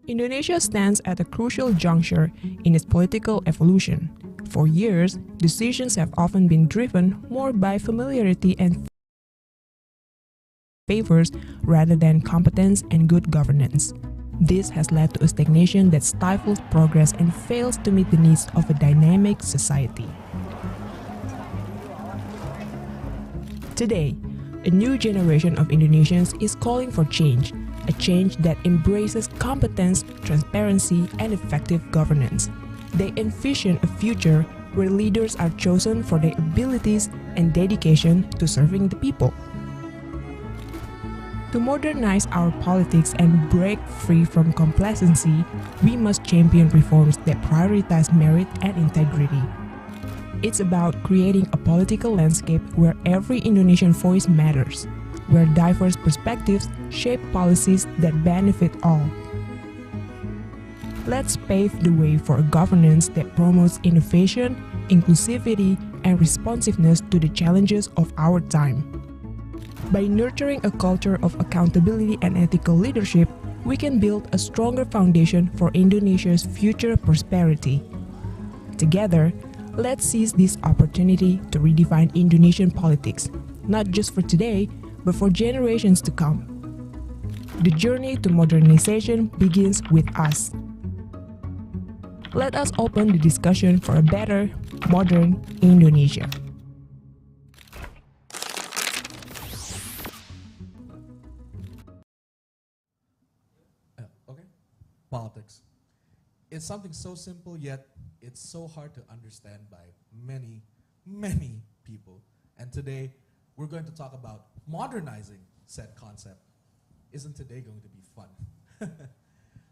Indonesia stands at a crucial juncture in its political evolution. For years, decisions have often been driven more by familiarity and favors rather than competence and good governance. This has led to a stagnation that stifles progress and fails to meet the needs of a dynamic society. Today, a new generation of Indonesians is calling for change, a change that embraces competence, transparency, and effective governance. They envision a future where leaders are chosen for their abilities and dedication to serving the people. To modernize our politics and break free from complacency, we must champion reforms that prioritize merit and integrity. It's about creating a political landscape where every Indonesian voice matters, where diverse perspectives shape policies that benefit all. Let's pave the way for a governance that promotes innovation, inclusivity, and responsiveness to the challenges of our time. By nurturing a culture of accountability and ethical leadership, we can build a stronger foundation for Indonesia's future prosperity. Together, let's seize this opportunity to redefine Indonesian politics, not just for today, but for generations to come. The journey to modernization begins with us. Let us open the discussion for a better, modern Indonesia. Politics. It's something so simple, yet it's so hard to understand by many, many people. And today, we're going to talk about modernizing said concept. Isn't today going to be fun?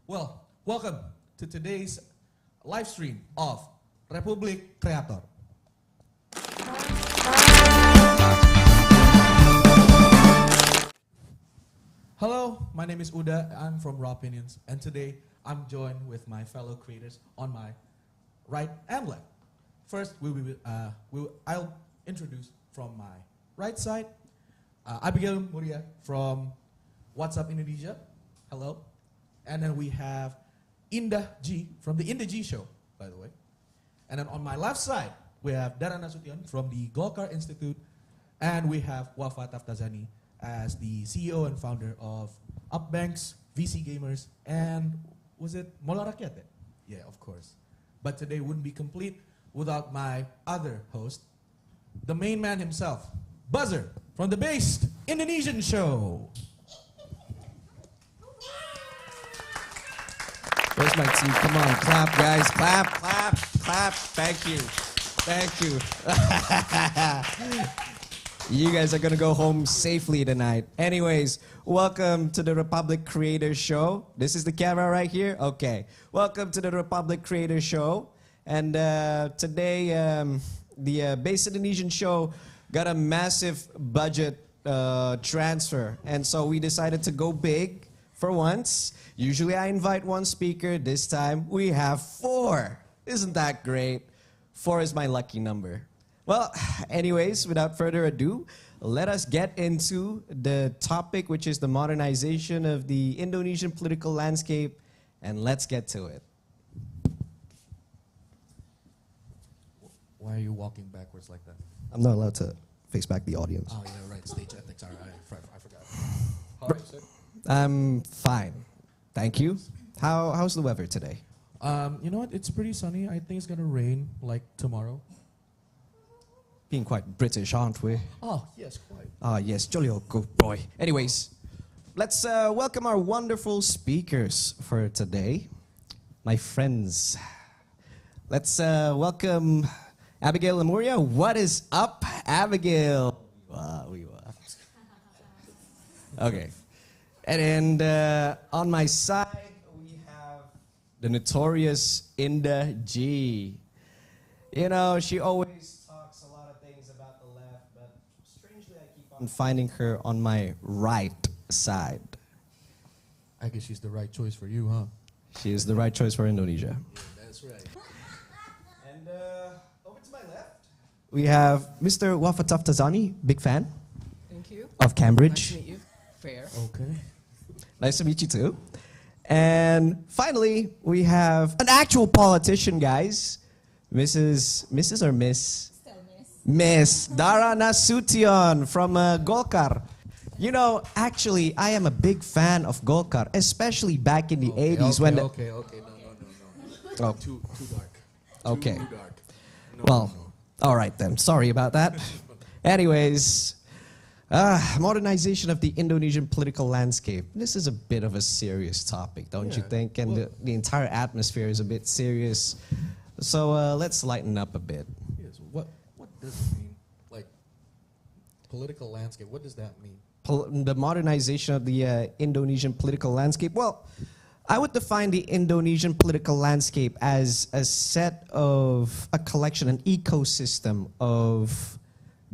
Well, welcome to today's live stream of Republik Creator. Hello, my name is Uda. I'm from Raw Opinions, and today I'm joined with my fellow creators on my right and left. First, I'll introduce from my right side, Abigail Limuria from Is Up Indonesia. Hello. And then we have Indah G from the Indah G Show, by the way. And then on my left side, we have Dara Nasution from the Golkar Institute, and we have Wafa Taftazani as the CEO and founder of Upbanks, VC Gamers, and was it Mola Rakyat? Yeah, of course. But today wouldn't be complete without my other host, the main man himself, Buzzer, from the Based Indonesian Show. Where's my team? Come on, clap, guys. Clap, clap, clap. Thank you. Thank you. You guys are going to go home safely tonight. Anyways, welcome to the Republic Creator Show. This is the camera right here? Okay. Welcome to the Republic Creator Show. And today, the Based Indonesian Show got a massive budget transfer. And so we decided to go big for once. Usually I invite one speaker. This time we have 4. Isn't that great? 4 is my lucky number. Well, anyways, without further ado, let us get into the topic, which is the modernization of the Indonesian political landscape, and let's get to it. Why are you walking backwards like that? I'm not allowed to face back the audience. Oh, yeah, right. Stage ethics. All right, I forgot. How are you, sir? I'm fine. Thank you. How's the weather today? You know what? It's pretty sunny. I think it's going to rain like tomorrow. Being quite British, aren't we? Oh, yes, quite. Ah, yes, jolly old good boy. Anyways, let's welcome our wonderful speakers for today. My friends. Let's welcome Abigail Limuria. What is up, Abigail? Okay. And on my side, we have the notorious Indah G. You know, she always talks a lot of things about the left, but strangely I keep on finding her on my right side. I guess she's the right choice for you, huh? She is the right choice for Indonesia. That's right. And over to my left, we have Mr. Wafa Taftazani, big fan. Thank you. Of Cambridge. Nice to meet you. Fair. Okay. Nice to meet you too. And finally, we have an actual politician, guys. Mrs. or Miss? Still miss. Miss Dara Nasution from Golkar. You know, actually, I am a big fan of Golkar, especially back in the 80s when... Okay, no. Oh. Too dark. Okay. Too dark. No, Well, no. all right then. Sorry about that. Anyways, modernization of the Indonesian political landscape. This is a bit of a serious topic, don't you Yeah, think? And well- the entire atmosphere is a bit serious. So let's lighten up a bit. Yes. What does it mean? Like political landscape. What does that mean? The modernization of the Indonesian political landscape. Well, I would define the Indonesian political landscape as a collection, an ecosystem of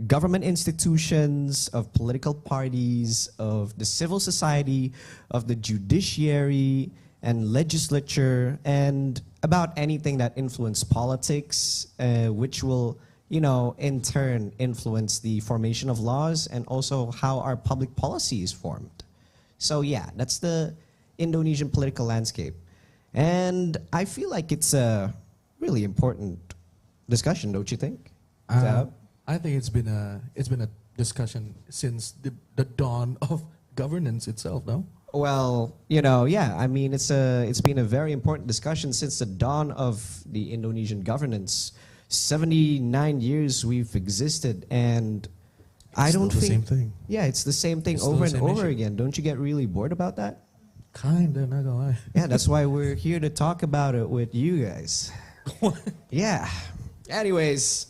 government institutions, of political parties, of the civil society, of the judiciary and legislature, and about anything that influence politics, which will, in turn influence the formation of laws and also how our public policy is formed. So yeah, that's the Indonesian political landscape. And I feel like it's a really important discussion, don't you think? Dab? I think it's been a discussion since the dawn of governance itself, no? Well, yeah, I mean, it's been a very important discussion since the dawn of the Indonesian governance. 79 years we've existed, and I don't Still the think... same thing. Yeah, it's the same thing It's still over the and same over issue. again. Don't you get really bored about that? Kinda, not gonna lie. Yeah, that's why we're here to talk about it with you guys. Yeah. Anyways,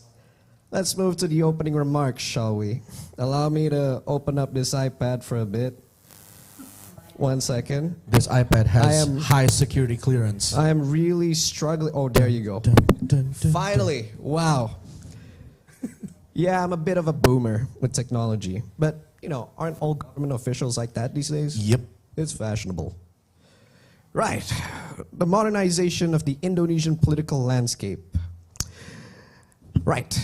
let's move to the opening remarks, shall we? Allow me to open up this iPad for a bit. 1 second. This iPad has I am- high security clearance. I am really struggling. Oh, there you go. Dun, dun, dun, Finally. Wow. Yeah, I'm a bit of a boomer with technology. But, aren't all government officials like that these days? Yep. It's fashionable. Right. The modernization of the Indonesian political landscape. Right.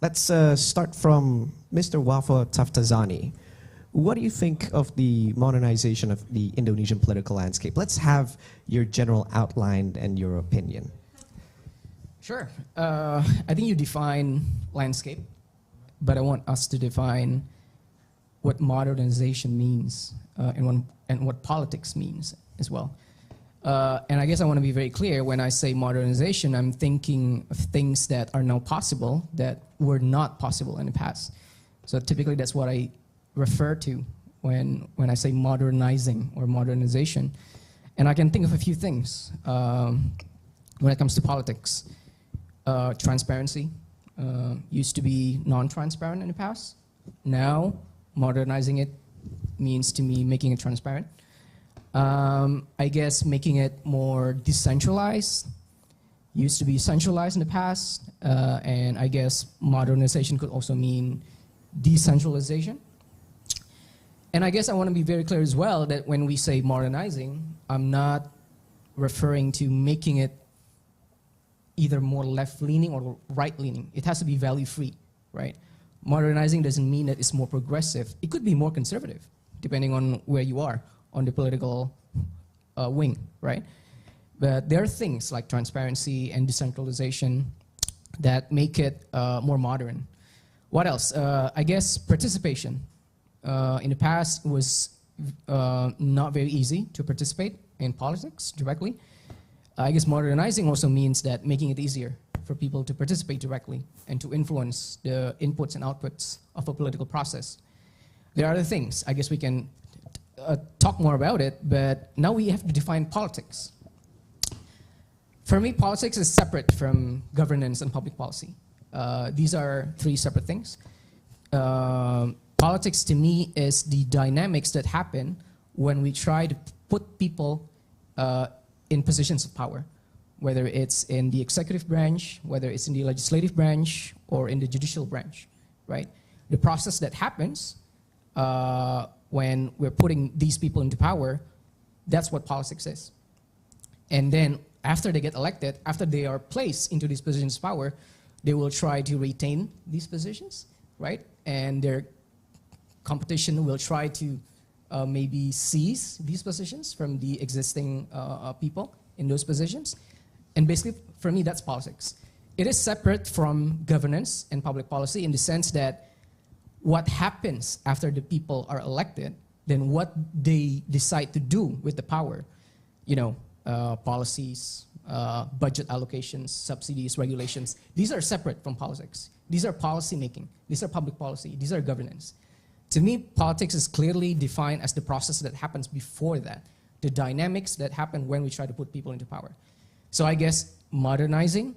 Let's start from Mr. Wafa Taftazani. What do you think of the modernization of the Indonesian political landscape? Let's have your general outline and your opinion. Sure. I think you define landscape, but I want us to define what modernization means and what politics means as well. And I guess I want to be very clear when I say modernization, I'm thinking of things that are now possible that were not possible in the past. So typically that's what I refer to when I say modernizing or modernization. And I can think of a few things when it comes to politics. Transparency used to be non-transparent in the past. Now, modernizing it means to me making it transparent. I guess making it more decentralized. Used to be centralized in the past. And I guess modernization could also mean decentralization. And I guess I want to be very clear as well that when we say modernizing, I'm not referring to making it either more left-leaning or right-leaning. It has to be value-free, right? Modernizing doesn't mean that it's more progressive. It could be more conservative, depending on where you are on the political wing, right? But there are things like transparency and decentralization that make it more modern. What else? I guess participation. In the past, it was not very easy to participate in politics directly. I guess modernizing also means that making it easier for people to participate directly and to influence the inputs and outputs of a political process. There are other things. I guess we can talk more about it, but now we have to define politics. For me, politics is separate from governance and public policy. These are three separate things. Politics to me is the dynamics that happen when we try to put people in positions of power, whether it's in the executive branch, whether it's in the legislative branch, or in the judicial branch, right? The process that happens when we're putting these people into power, that's what politics is. And then after they get elected, after they are placed into these positions of power, they will try to retain these positions, right? And their competition will try to maybe seize these positions from the existing people in those positions. And basically, for me, that's politics. It is separate from governance and public policy in the sense that what happens after the people are elected, then what they decide to do with the power, policies, budget allocations, subsidies, regulations, these are separate from politics. These are policy making. These are public policy. These are governance. To me, politics is clearly defined as the process that happens before that, the dynamics that happen when we try to put people into power. So I guess modernizing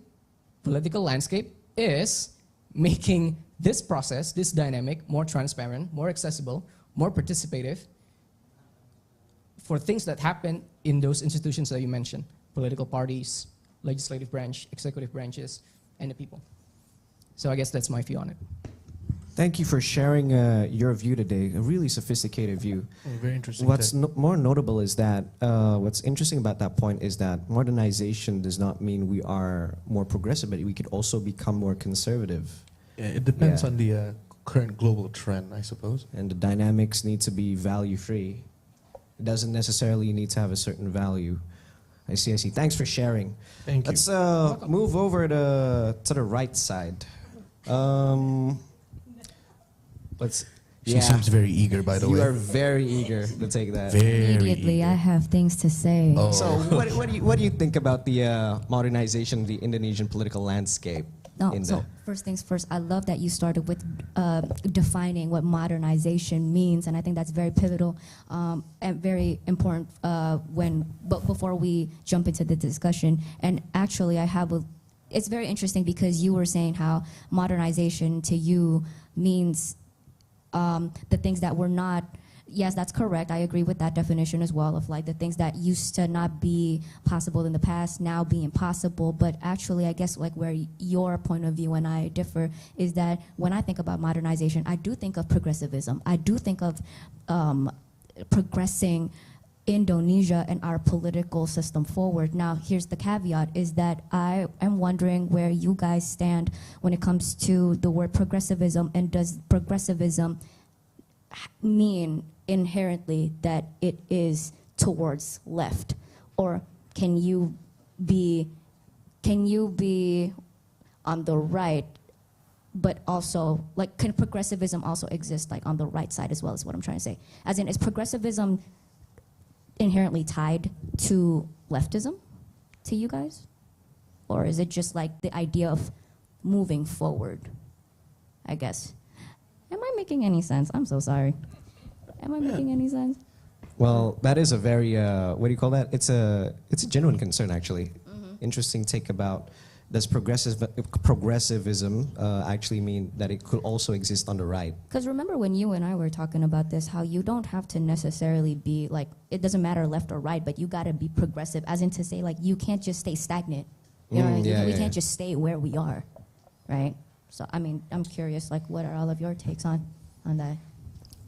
political landscape is making this process, this dynamic, more transparent, more accessible, more participative for things that happen in those institutions that you mentioned, political parties, legislative branch, executive branches, and the people. So I guess that's my view on it. Thank you for sharing your view today, a really sophisticated view. Oh, very interesting. What's more notable is that, what's interesting about that point is that modernization does not mean we are more progressive, but we could also become more conservative. Yeah, it depends on the current global trend, I suppose. And the dynamics need to be value-free. It doesn't necessarily need to have a certain value. I see. Thanks for sharing. Thank you. Let's move over to the right side. She seems very eager, by the way. You are very eager to take that. Very Immediately, eager. I have things to say. Oh. So what do you think about the modernization of the Indonesian political landscape? No, so first things first, I love that you started with defining what modernization means, and I think that's very pivotal and very important but before we jump into the discussion. And actually, it's very interesting because you were saying how modernization to you means the things that were not. Yes, that's correct. I agree with that definition as well of like the things that used to not be possible in the past now being possible. But actually, I guess like where your point of view and I differ is that when I think about modernization, I do think of progressivism. I do think of progressing Indonesia and our political system forward. Now, here's the caveat is that I am wondering where you guys stand when it comes to the word progressivism, and does progressivism mean inherently that it is towards left, or can you be on the right, but also like can progressivism also exist like on the right side as well, is what I'm trying to say. As in, is progressivism inherently tied to leftism to you guys, or is it just like the idea of moving forward? I guess. Am I making any sense? I'm so sorry. Am I making any sense? Well, that is a very what do you call that? It's a genuine concern actually. Interesting take about, does progressivism actually mean that it could also exist on the right? Because remember when you and I were talking about this, how you don't have to necessarily be like, it doesn't matter left or right, but you got to be progressive, as in to say like you can't just stay stagnant. You know, we can't just stay where we are, right? So I mean, I'm curious, like, what are all of your takes on that?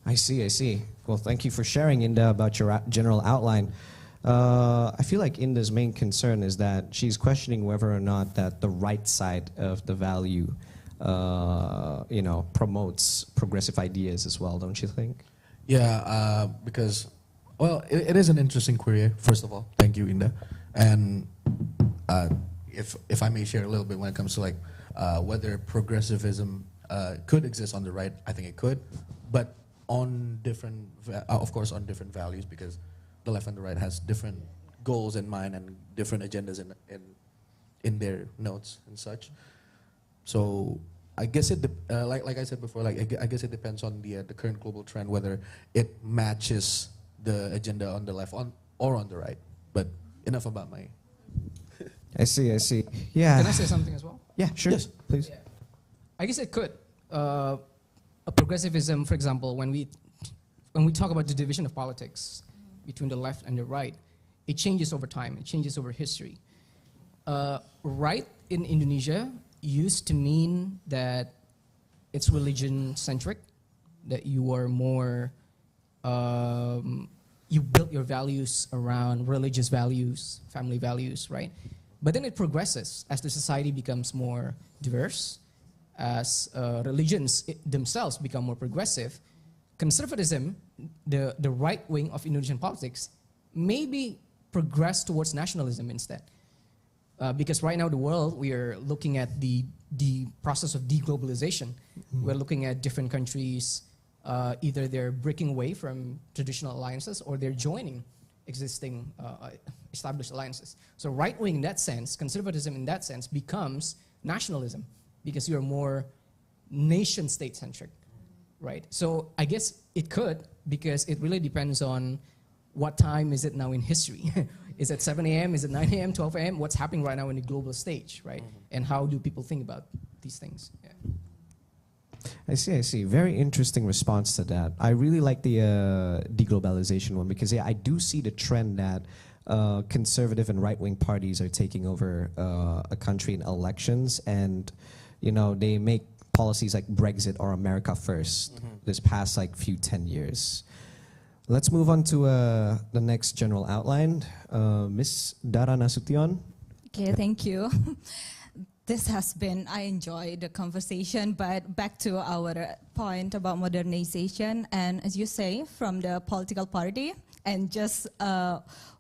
I see. Well, thank you for sharing, Indah, about your general outline. I feel like Indah's main concern is that she's questioning whether or not that the right side of the value, promotes progressive ideas as well, don't you think? Yeah, because, well, it is an interesting query, first of all. Thank you, Indah. And if I may share a little bit when it comes to like whether progressivism could exist on the right, I think it could, but on different, of course, on different values, because the left and the right has different goals in mind and different agendas in their notes and such. So I guess like I said before, like I guess it depends on the current global trend whether it matches the agenda on the left or on the right. But enough about my. I see. Yeah. Can I say something as well? Yeah, sure. Yes, please. Yeah. I guess it could. A progressivism, for example, when we talk about the division of politics between the left and the right, it changes over time. It changes over history. Right in Indonesia used to mean that it's religion-centric, that you are more, you built your values around religious values, family values, right? But then it progresses as the society becomes more diverse, as religions themselves become more progressive. conservatism, the right wing of Indonesian politics, maybe progress towards nationalism instead. Because right now the world, we are looking at the process of deglobalization. We're looking at different countries, either they're breaking away from traditional alliances or they're joining existing established alliances. So right wing in that sense, conservatism in that sense becomes nationalism because you're more nation state centric, right? So I guess it could, because it really depends on what time is it now in history. Is it 7 a.m., is it 9 a.m., 12 a.m.? What's happening right now in the global stage, right? And how do people think about these things? Yeah. I see. Very interesting response to that. I really like the deglobalization one because, yeah, I do see the trend that conservative and right-wing parties are taking over a country in elections, and you know, they make policies like Brexit or America First this past like few 10 years. Let's move on to the next general outline. Miss Dara Nasution. Okay, thank you. This has been, I enjoyed the conversation, but back to our point about modernization, and as you say, from the political party, and just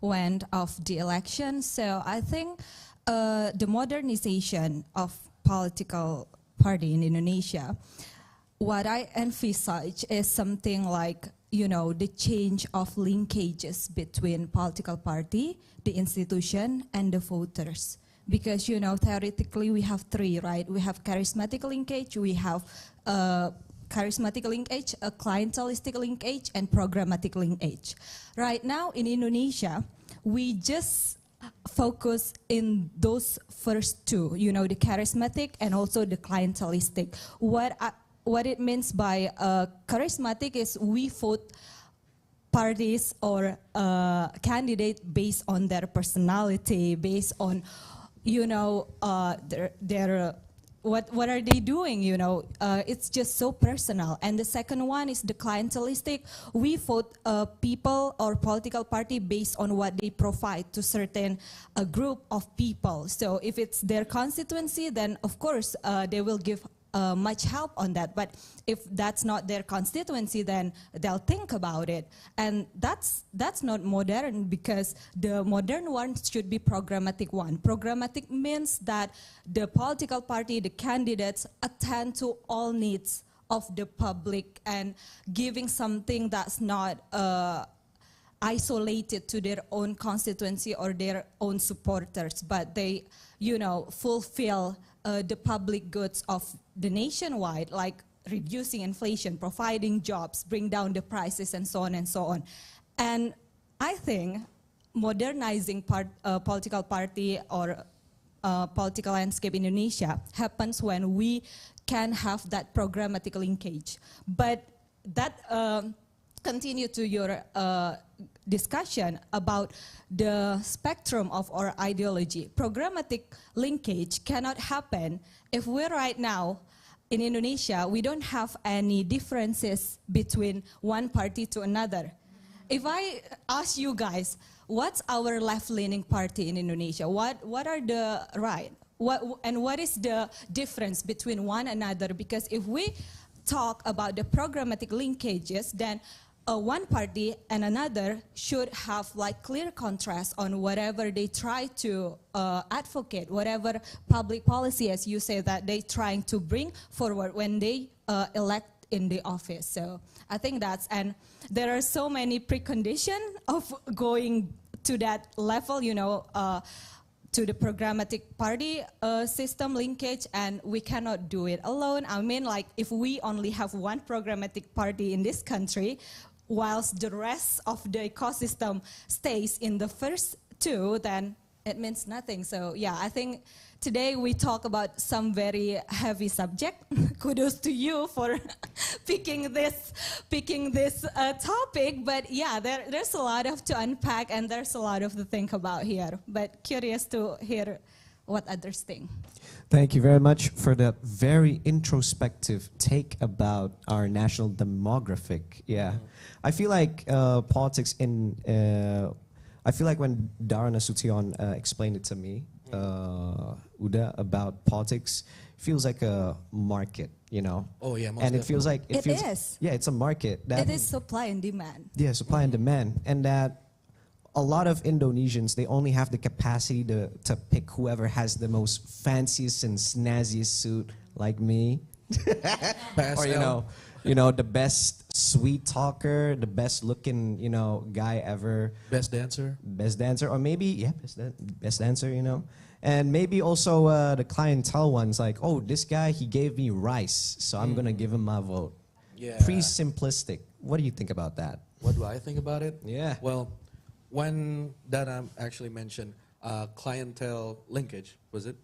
went off the election. So I think the modernization of political party in Indonesia, what I envisage is something like, you know, the change of linkages between political party, the institution, and the voters. Because, you know, theoretically we have three, right? We have charismatic linkage, we have charismatic linkage, a clientelistic linkage, and programmatic linkage. Right now in Indonesia, we just focus in those first two, you know, the charismatic and also the clientelistic. What it means by charismatic is we vote parties or candidates based on their personality, based on, you know, their what are they doing, you know, it's just so personal. And the second one is the clientelistic. We vote people or political party based on what they provide to certain group of people. So if it's their constituency, then of course they will give much help on that. But if that's not their constituency, then they'll think about it. And that's not modern, because the modern one should be programmatic one. Programmatic means that the political party, the candidates, attend to all needs of the public and giving something that's not isolated to their own constituency or their own supporters, but they, you know, fulfill the public goods of the nationwide, like reducing inflation, providing jobs, bring down the prices, and so on and so on. And I think modernizing political party or political landscape in Indonesia happens when we can have that programmatic linkage. But that continue to your discussion about the spectrum of our ideology. Programmatic linkage cannot happen if we're right now in Indonesia, we don't have any differences between one party to another. If I ask you guys, what's our left-leaning party in Indonesia? What are the right? What is the difference between one another? Because if we talk about the programmatic linkages, then one party and another should have like clear contrast on whatever they try to advocate, whatever public policy, as you say, that they trying to bring forward when they elect in the office. So I think that's, and there are so many preconditions of going to that level, you know, to the programmatic party system linkage, and we cannot do it alone. I mean, like, if we only have one programmatic party in this country, whilst the rest of the ecosystem stays in the first two, then it means nothing. So yeah, I think today we talk about some very heavy subject. Kudos to you for picking this topic. But yeah, there's a lot of to unpack, and there's a lot of to think about here. But curious to hear what others think. Thank you very much for that very introspective take about our national demographic. Yeah, I feel like politics in. I feel like when Dara Nasution explained it to me, Uda, about politics, feels like a market. you know. Oh yeah, most And it feels like It feels, is. Yeah, it's a market that It is supply and demand. yeah, supply and demand, and that a lot of Indonesians, they only have the capacity to pick whoever has the most fanciest and snazziest suit, like me, or the best sweet talker, the best looking guy ever, best dancer, or maybe best dancer, and maybe also the clientele ones, like, oh, this guy, he gave me rice, so I'm gonna give him my vote. Yeah. Pretty simplistic. What do you think about that? What do I think about it? Yeah. Well, when Dara actually mentioned clientele linkage, was it?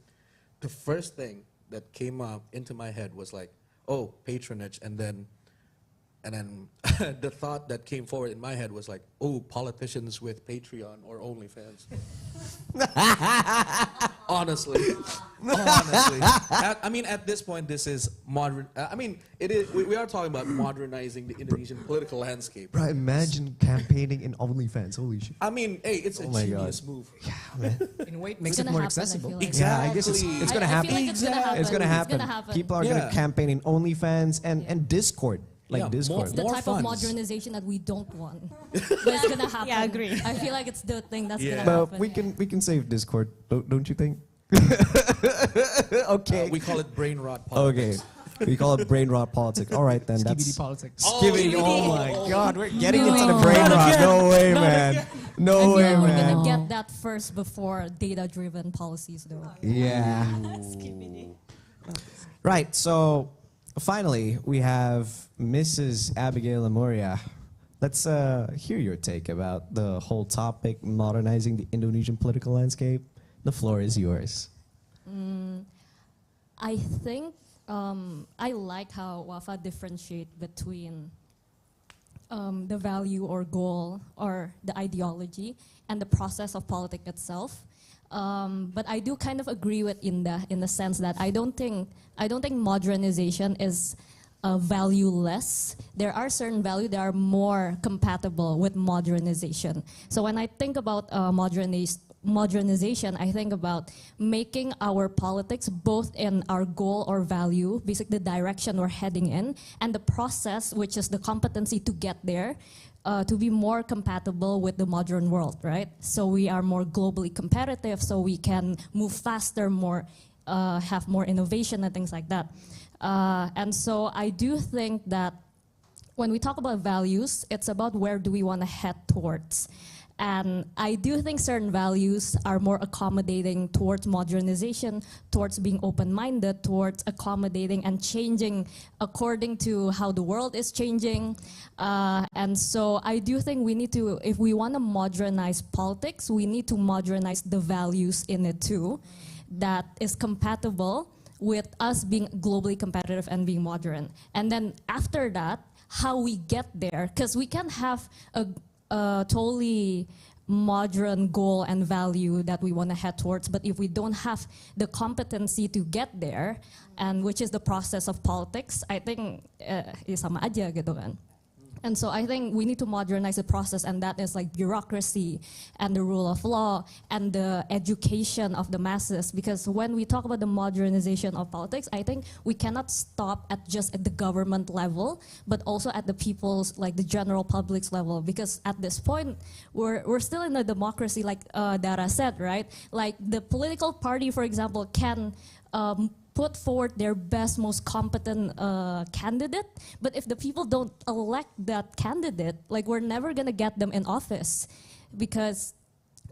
The first thing that came up into my head was like, oh, patronage, and then the thought that came forward in my head was like, oh, politicians with Patreon or OnlyFans. Honestly. I mean, at this point, this is modern. I mean, it is. We are talking about modernizing the Indonesian political landscape. Bro, imagine campaigning in OnlyFans. Holy shit. I mean, hey, it's a genius move. Yeah, man. In a way, it makes It's it more gonna happen, I accessible. feel like. Yeah, I guess it's gonna I happen. feel like it's gonna happen. It's gonna happen. happen. People are gonna Yeah. campaign in OnlyFans and Discord. Like Yeah, Discord. It's the More type funds. of modernization that we don't want. But it's gonna happen. Yeah, I agree. I feel like it's the thing that's Yeah. gonna But happen. we can save Discord, don't you think? Okay. We call it brain rot Okay. politics. We call it brain rot politics. All right, then. Skibidi That's politics. Skibidi. Oh my God, we're getting into the No. brain Not rot. again. No way, Not man. I No feel way, like we're man. gonna get that first before data-driven policies, though. Yeah. Right. So finally, we have Mrs. Abigail Limuria. Let's hear your take about the whole topic, modernizing the Indonesian political landscape. The floor is yours. I think I like how Wafa differentiate between the value or goal or the ideology and the process of politics itself. But I do kind of agree with Indah in the sense that I don't think modernization is valueless. There are certain values that are more compatible with modernization. So when I think about modernization, I think about making our politics both in our goal or value, basically the direction we're heading in, and the process, which is the competency to get there, to be more compatible with the modern world, right? So we are more globally competitive, so we can move faster, have more innovation and things like that. And so I do think that when we talk about values, it's about where do we want to head towards. And I do think certain values are more accommodating towards modernization, towards being open-minded, towards accommodating and changing according to how the world is changing. And so I do think we need to, if we want to modernize politics, we need to modernize the values in it too, that is compatible with us being globally competitive and being modern. And then after that, how we get there, because we can have a totally modern goal and value that we want to head towards, but if we don't have the competency to get there, and which is the process of politics, I think sama aja gitu kan. And so I think we need to modernize the process, and that is like bureaucracy and the rule of law and the education of the masses. Because when we talk about the modernization of politics, I think we cannot stop at just at the government level, but also at the people's, like the general public's level. Because at this point, we're still in a democracy, like Dara said, right? Like the political party, for example, can put forward their best, most competent candidate, but if the people don't elect that candidate, like we're never gonna get them in office,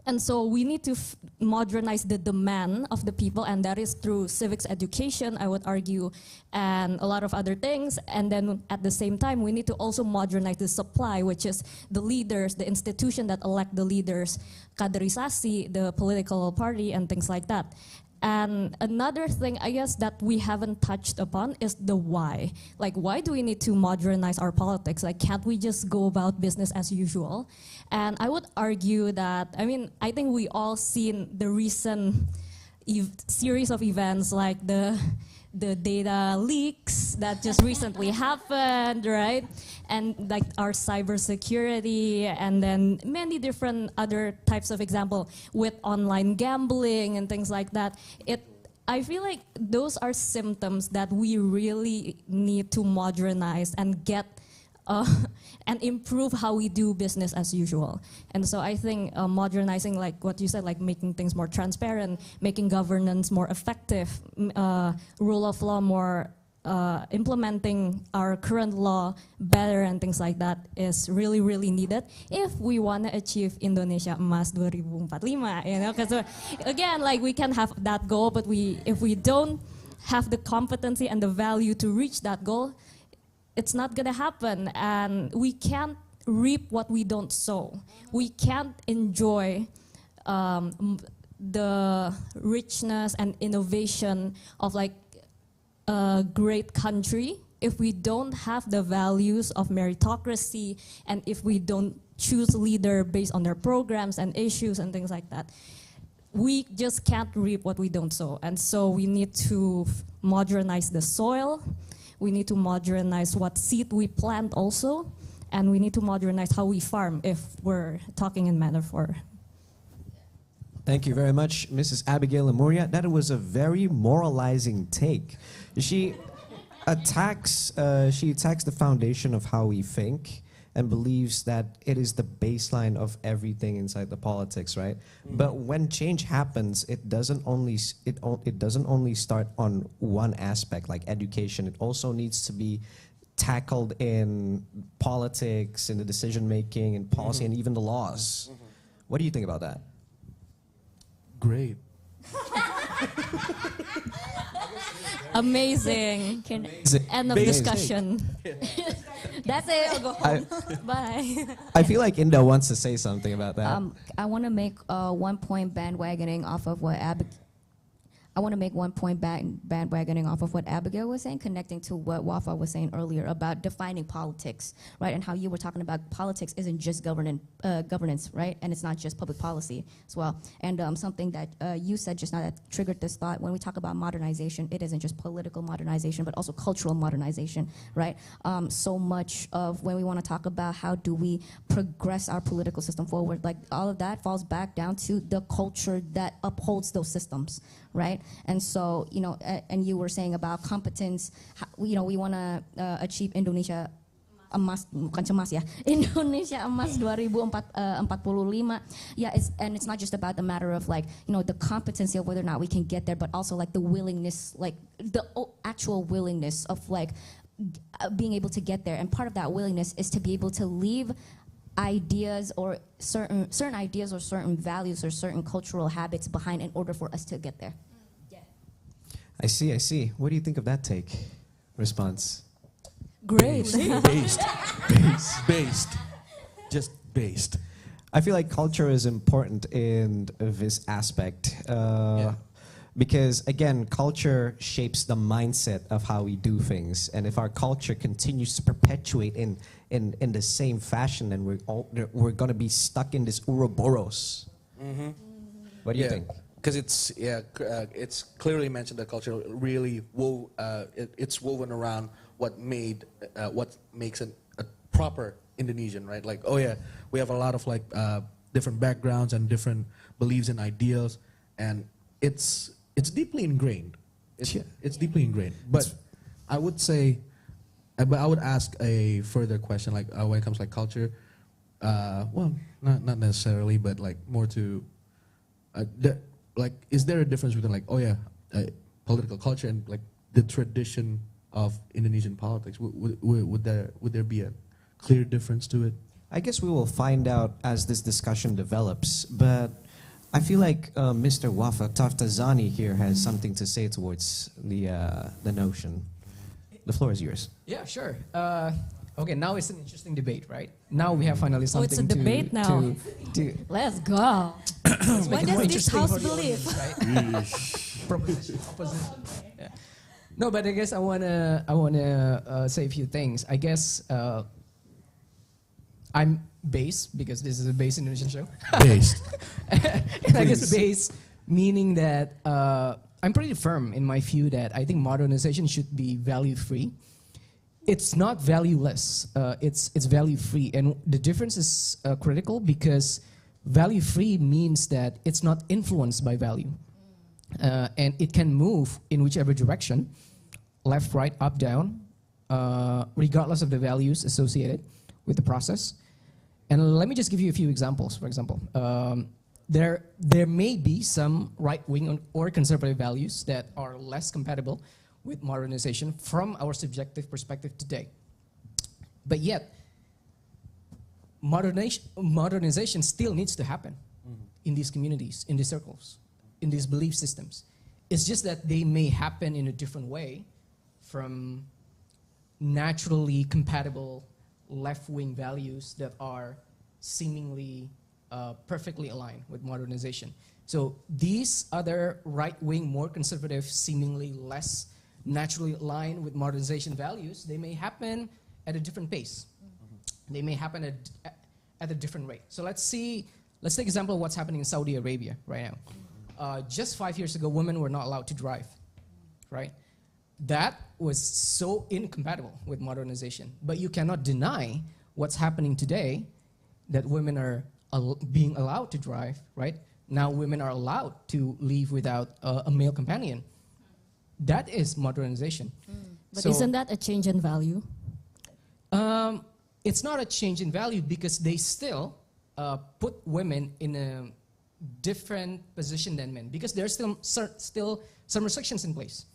and so we need to modernize the demand of the people, and that is through civics education, I would argue, and a lot of other things. And then at the same time, we need to also modernize the supply, which is the leaders, the institution that elect the leaders, kaderisasi, the political party, and things like that. And another thing, I guess, that we haven't touched upon is the why. Like, why do we need to modernize our politics? Like, can't we just go about business as usual? And I would argue that, I mean, I think we all seen the recent series of events, like the data leaks that just recently happened, right? And like our cybersecurity, and then many different other types of example with online gambling and things like that. I feel like those are symptoms that we really need to modernize and get and improve how we do business as usual. And so I think modernizing, like what you said, like making things more transparent, making governance more effective, rule of law more, implementing our current law better and things like that is really, really needed if we want to achieve Indonesia Emas 2045, you know, because again, like we can have that goal, but if we don't have the competency and the value to reach that goal, it's not gonna happen, and we can't reap what we don't sow. We can't enjoy the richness and innovation of like a great country if we don't have the values of meritocracy, and if we don't choose leader based on their programs and issues and things like that. We just can't reap what we don't sow. And so we need to modernize the soil. We need to modernize what seed we plant also. And we need to modernize how we farm if we're talking in metaphor. Thank you very much, Mrs. Abigail Limuria. That was a very moralizing take. She attacks the foundation of how we think and believes that it is the baseline of everything inside the politics, right? But when change happens, it doesn't only start on one aspect, like education. It also needs to be tackled in politics, in the decision making, in policy, and even the laws. What do you think about that? Great. Amazing. End of discussion. That's it. I'll go home. Bye. I feel like Indah wants to say something about that. I want to make one point bandwagoning off of what Abigail was saying, connecting to what Wafa was saying earlier about defining politics, right? And how you were talking about politics isn't just governance, right? And it's not just public policy as well. And something that you said just now that triggered this thought, when we talk about modernization, it isn't just political modernization, but also cultural modernization, right? So much of when we want to talk about how do we progress our political system forward, like all of that falls back down to the culture that upholds those systems, right? And so, you know, and you were saying about competence, you know, we want to achieve Indonesia Emas, bukan cemas ya, Indonesia Emas 2045. Yeah, it's not just about the matter of like, you know, the competency of whether or not we can get there, but also like the willingness, like the actual willingness of like being able to get there. And part of that willingness is to be able to leave ideas or certain ideas or certain values or certain cultural habits behind in order for us to get there. Yeah. I see. What do you think of that take? Response. Great. Based. Just based. I feel like culture is important in this aspect. Because again, culture shapes the mindset of how we do things, and if our culture continues to perpetuate in the same fashion, then we're gonna be stuck in this Ouroboros. What do you think? Because it's clearly mentioned that culture really it's woven around what makes a proper Indonesian, right? Like, oh yeah, we have a lot of like different backgrounds and different beliefs and ideals, and it's deeply ingrained. It's deeply ingrained. But I would say, but I would ask a further question, like when it comes to like culture. Well, not necessarily, but like more to, like, is there a difference between like, political culture and like the tradition of Indonesian politics? Would there be a clear difference to it? I guess we will find out as this discussion develops, but I feel like Mr. Wafa Taftazani here has something to say towards the notion. The floor is yours. Yeah, sure. Okay, now it's an interesting debate, right? Now we have finally something it's a debate now. Let's go. What does this house believe? Right? Proposition. Yeah. No, but I guess I wanna say a few things. I guess I'm based because this is a based Indonesian show. Based. And I guess based meaning that I'm pretty firm in my view that I think modernization should be value-free. It's not valueless. It's value-free, and the difference is critical because value-free means that it's not influenced by value. and it can move in whichever direction, left, right, up, down, regardless of the values associated with the process. And let me just give you a few examples. For example, there may be some right-wing or conservative values that are less compatible with modernization from our subjective perspective today. But yet, modernization still needs to happen in these communities, in these circles, in these belief systems. It's just that they may happen in a different way from naturally compatible left-wing values that are seemingly perfectly aligned with modernization. So these other right-wing, more conservative, seemingly less naturally aligned with modernization values, they may happen at a different pace. They may happen at a different rate. So let's take example of what's happening in Saudi Arabia right now. Just 5 years ago, women were not allowed to drive, right? That was so incompatible with modernization. But you cannot deny what's happening today, that women are being allowed to drive, right? Now women are allowed to live without a male companion. That is modernization. But So, isn't that a change in value? it's not a change in value because they still put women in a different position than men, because there's still some restrictions in place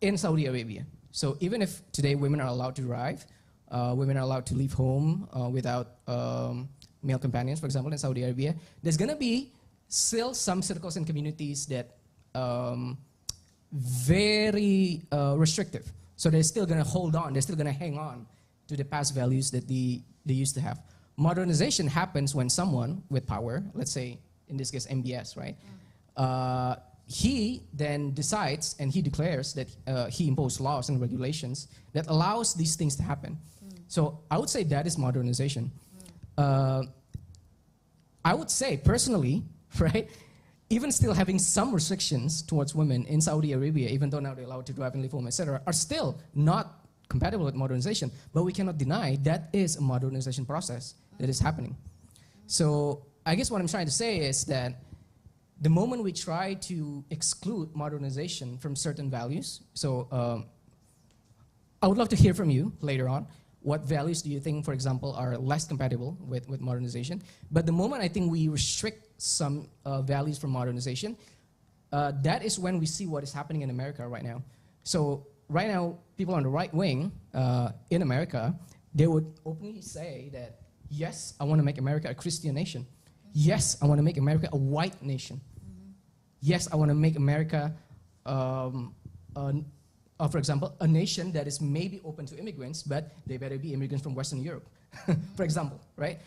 in Saudi Arabia. So even if today women are allowed to drive, women are allowed to leave home without male companions, for example, in Saudi Arabia, there's going to be still some circles and communities that very restrictive. So they're still going to hold on, they're still going to hang on to the past values that they used to have. Modernization happens when someone with power, let's say in this case MBS, right? He then decides and he declares that he imposed laws and regulations that allows these things to happen. So I would say that is modernization. I would say personally, right, even still having some restrictions towards women in Saudi Arabia, even though now they're allowed to drive and leave home, etc., are still not compatible with modernization. But we cannot deny that is a modernization process that is happening. So I guess what I'm trying to say is that the moment we try to exclude modernization from certain values, so I would love to hear from you later on. What values do you think, for example, are less compatible with modernization? But the moment I think we restrict some values from modernization, that is when we see what is happening in America right now. So right now, people on the right wing in America, they would openly say that, yes, I want to make America a Christian nation. Yes, I want to make America a white nation. Yes, I want to make America, for example, a nation that is maybe open to immigrants, but they better be immigrants from Western Europe, for example, right?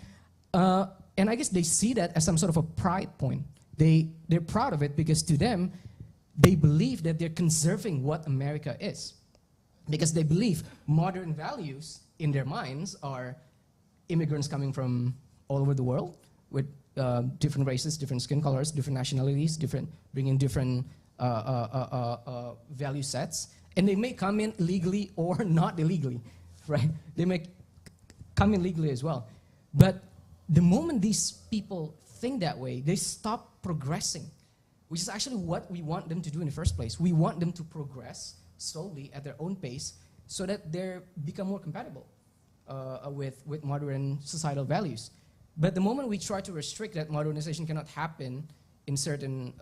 And I guess they see that as some sort of a pride point. They're proud of it because to them, they believe that they're conserving what America is. Because they believe modern values in their minds are immigrants coming from all over the world with different races, different skin colors, different nationalities, bringing different value sets. And they may come in legally or not illegally, right? They may come in legally as well. But the moment these people think that way, they stop progressing, which is actually what we want them to do in the first place. We want them to progress slowly at their own pace so that they become more compatible with modern societal values. But the moment we try to restrict that modernization cannot happen in certain,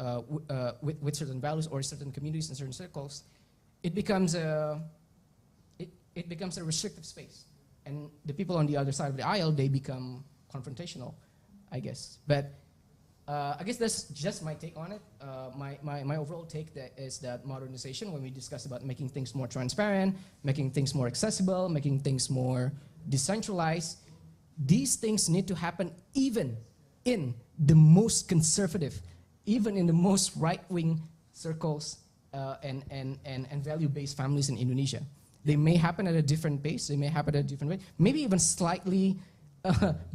with certain values or certain communities and certain circles, it becomes a restrictive space. And the people on the other side of the aisle, they become confrontational, I guess. But I guess that's just my take on it. My overall take is that modernization, when we discuss about making things more transparent, making things more accessible, making things more decentralized, these things need to happen even in the most conservative, even in the most right-wing circles and value-based families in Indonesia. They may happen at a different pace, they may happen at a different rate, maybe even slightly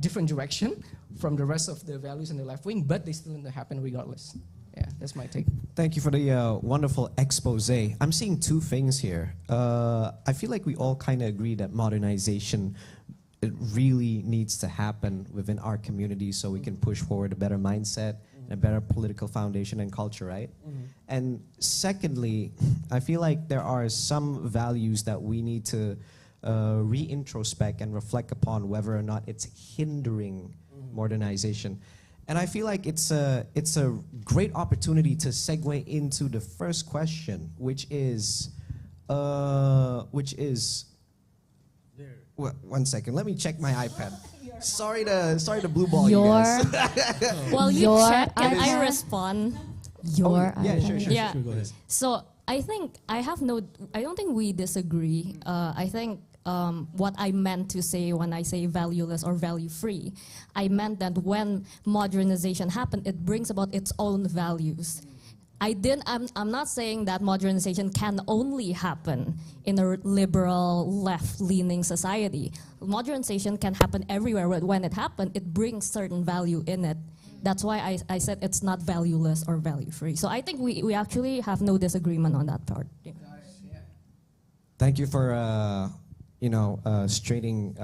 different direction from the rest of the values in the left wing, but they still need to happen regardless. Yeah, that's my take. Thank you for the wonderful expose. I'm seeing two things here. I feel like we all kind of agree that modernization, it really needs to happen within our community so we can push forward a better mindset, and a better political foundation and culture, right? And secondly, I feel like there are some values that we need to re-introspect and reflect upon whether or not it's hindering modernization. And I feel like it's a great opportunity to segue into the first question, which is one second, let me check my iPad. Sorry to blue ball you guys. While you Your check, can I iPad? respond? Your yeah, sure. Yeah. Sure, go ahead. So I think I don't think we disagree. I think what I meant to say when I say valueless or value-free, I meant that when modernization happened, it brings about its own values. I'm not saying that modernization can only happen in a liberal, left-leaning society. Modernization can happen everywhere, but when it happened, it brings certain value in it. That's why I said it's not valueless or value-free. So I think we actually have no disagreement on that part. Yeah. Thank you for straightening,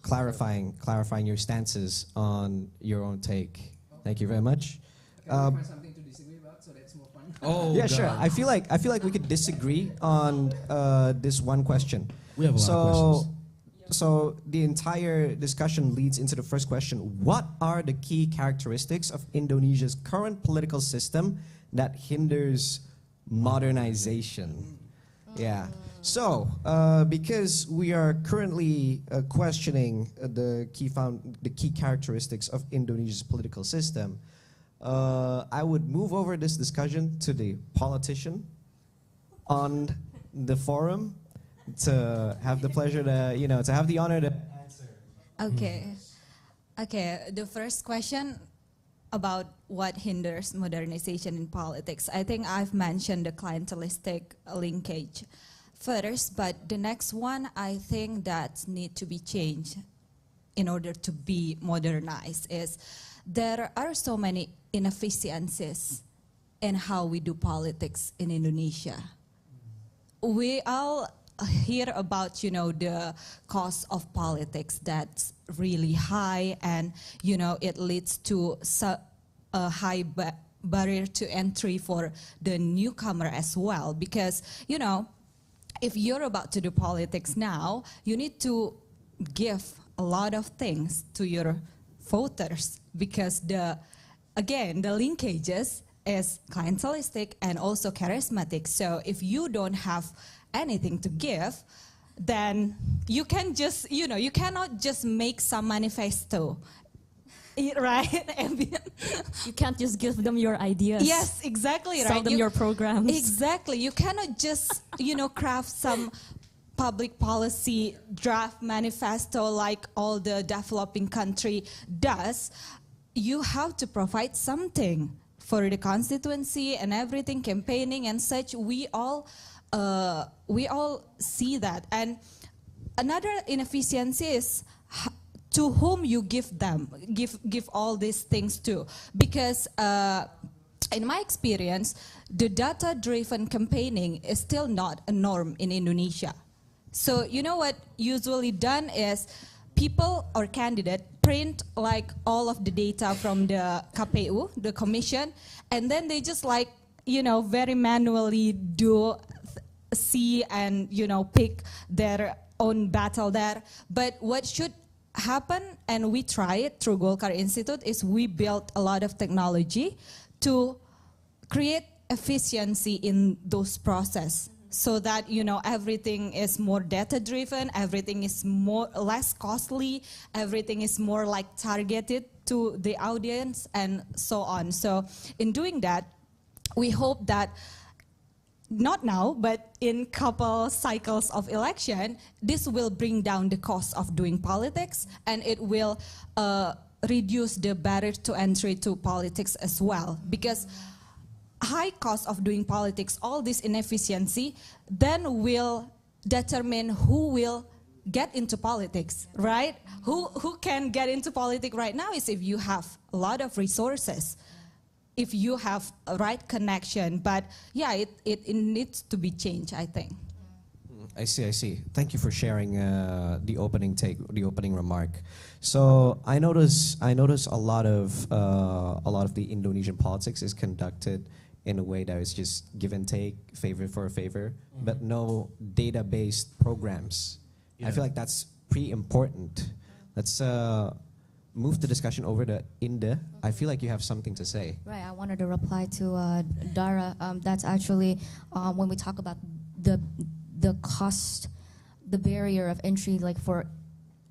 clarifying your stances on your own take. Thank you very much. Something to disagree about, so let's move on. Oh, Yeah, God. sure. I feel like we could disagree on this one question. We have a lot of questions. So the entire discussion leads into the first question. What are the key characteristics of Indonesia's current political system that hinders modernization? Yeah. So, because we are currently questioning the key characteristics of Indonesia's political system, I would move over this discussion to the politician on the forum to have the pleasure to have the honor to answer. Okay, the first question about what hinders modernization in politics. I think I've mentioned the clientelistic linkage first, but the next one I think that need to be changed in order to be modernized is there are so many inefficiencies in how we do politics in Indonesia. We all hear about, the cost of politics that's really high, and, it leads to a high barrier to entry for the newcomer as well. Because, if you're about to do politics now, you need to give a lot of things to your voters, because the linkages is clientelistic and also charismatic. So if you don't have anything to give, then you can just, you cannot just make some manifesto, right? You can't just give them your ideas. Yes, exactly, Sell right. them your programs. Exactly. You cannot just, craft some public policy draft manifesto like all the developing country does. You have to provide something for the constituency and everything, campaigning and such. We all see that. And another inefficiency is to whom you give all these things to. Because in my experience, the data-driven campaigning is still not a norm in Indonesia. So what usually done is people or candidate print like all of the data from the KPU, the commission, and then they just very manually see and pick their own battle there. But what should happen, and we try it through Golkar Institute, is we built a lot of technology to create efficiency in those process, so that everything is more data driven, everything is less costly, everything is more targeted to the audience and so on. So in doing that, we hope that not now, but in couple cycles of election, this will bring down the cost of doing politics, and it will reduce the barrier to entry to politics as well. Because high cost of doing politics, all this inefficiency, then will determine who will get into politics, right? Who can get into politics right now is if you have a lot of resources, if you have a right connection. But yeah, it needs to be changed, I think. I see, I see. Thank you for sharing the opening remark. So I notice a lot of the Indonesian politics is conducted in a way that is just give and take, favor for a favor, but no data-based programs. I feel like that's pretty important. Let's move the discussion over to Indah. I feel like you have something to say. Right, I wanted to reply to Dara. That's actually when we talk about the cost, the barrier of entry, like for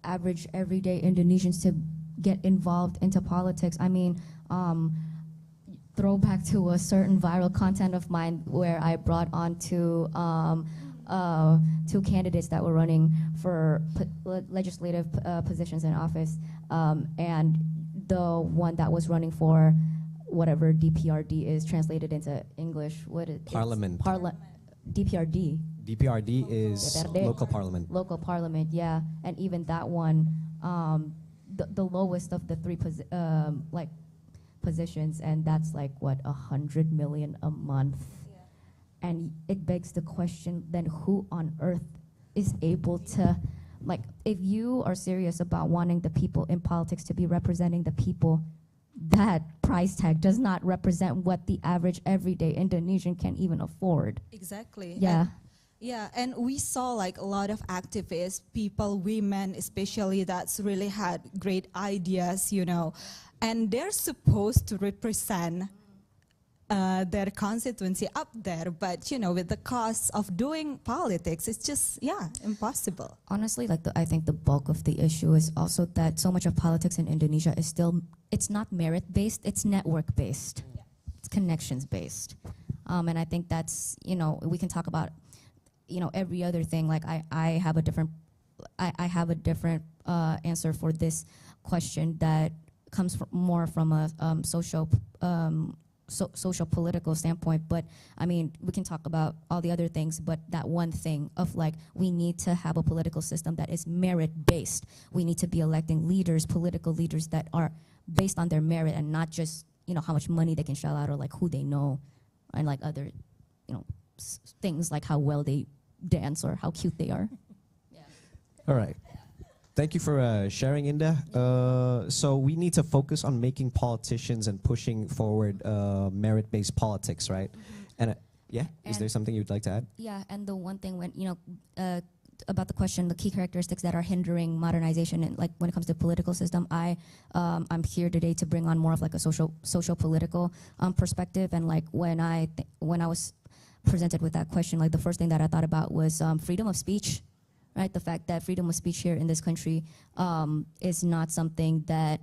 average everyday Indonesians to get involved into politics. I mean, throwback to a certain viral content of mine where I brought on two candidates that were running for legislative positions in office, and the one that was running for whatever DPRD is translated into English. What is Parliament. DPRD. DPRD is Deperde. local parliament. Local parliament, yeah, and even that one, the lowest of the three positions, and that's like what, 100 million a month. And it begs the question, then who on earth is able to, like, if you are serious about wanting the people in politics to be representing the people, that price tag does not represent what the average everyday Indonesian can even afford. Exactly. Yeah. And we saw like a lot of activists, people, women especially, that's really had great ideas, you know, and they're supposed to represent their constituency up there, but you know, with the cost of doing politics, it's just impossible. Honestly, like I think the bulk of the issue is also that so much of politics in Indonesia is still, it's not merit based, it's network based, it's connections based, and I think that's, you know, we can talk about, you know, every other thing. Like I have a different answer for this question that comes more from a social political standpoint, but I mean, we can talk about all the other things, but that one thing of like, we need to have a political system that is merit-based. We need to be electing leaders, political leaders that are based on their merit and not just, you know, how much money they can shell out or like who they know and like other, you know, things like how well they dance or how cute they are. All right. Thank you for sharing, Indah. So we need to focus on making politicians and pushing forward merit-based politics, right? And is there something you'd like to add? Yeah, and the one thing when, you know, about the question, the key characteristics that are hindering modernization, and like when it comes to political system, I'm here today to bring on more of like a social political perspective. And like when I was presented with that question, like the first thing that I thought about was freedom of speech. Right, the fact that freedom of speech here in this country is not something that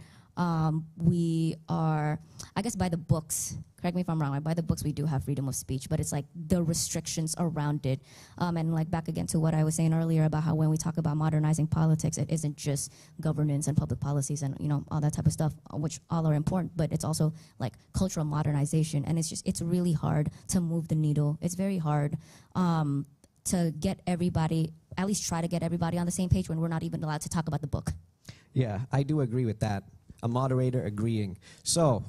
we are, I guess by the books, correct me if I'm wrong, right? By the books we do have freedom of speech, but it's like the restrictions around it. And like back again to what I was saying earlier about how when we talk about modernizing politics, it isn't just governance and public policies and, you know, all that type of stuff, which all are important, but it's also like cultural modernization. And it's really hard to move the needle. It's very hard to get everybody, at least try to get everybody on the same page when we're not even allowed to talk about the book. Yeah, I do agree with that. A moderator agreeing. So,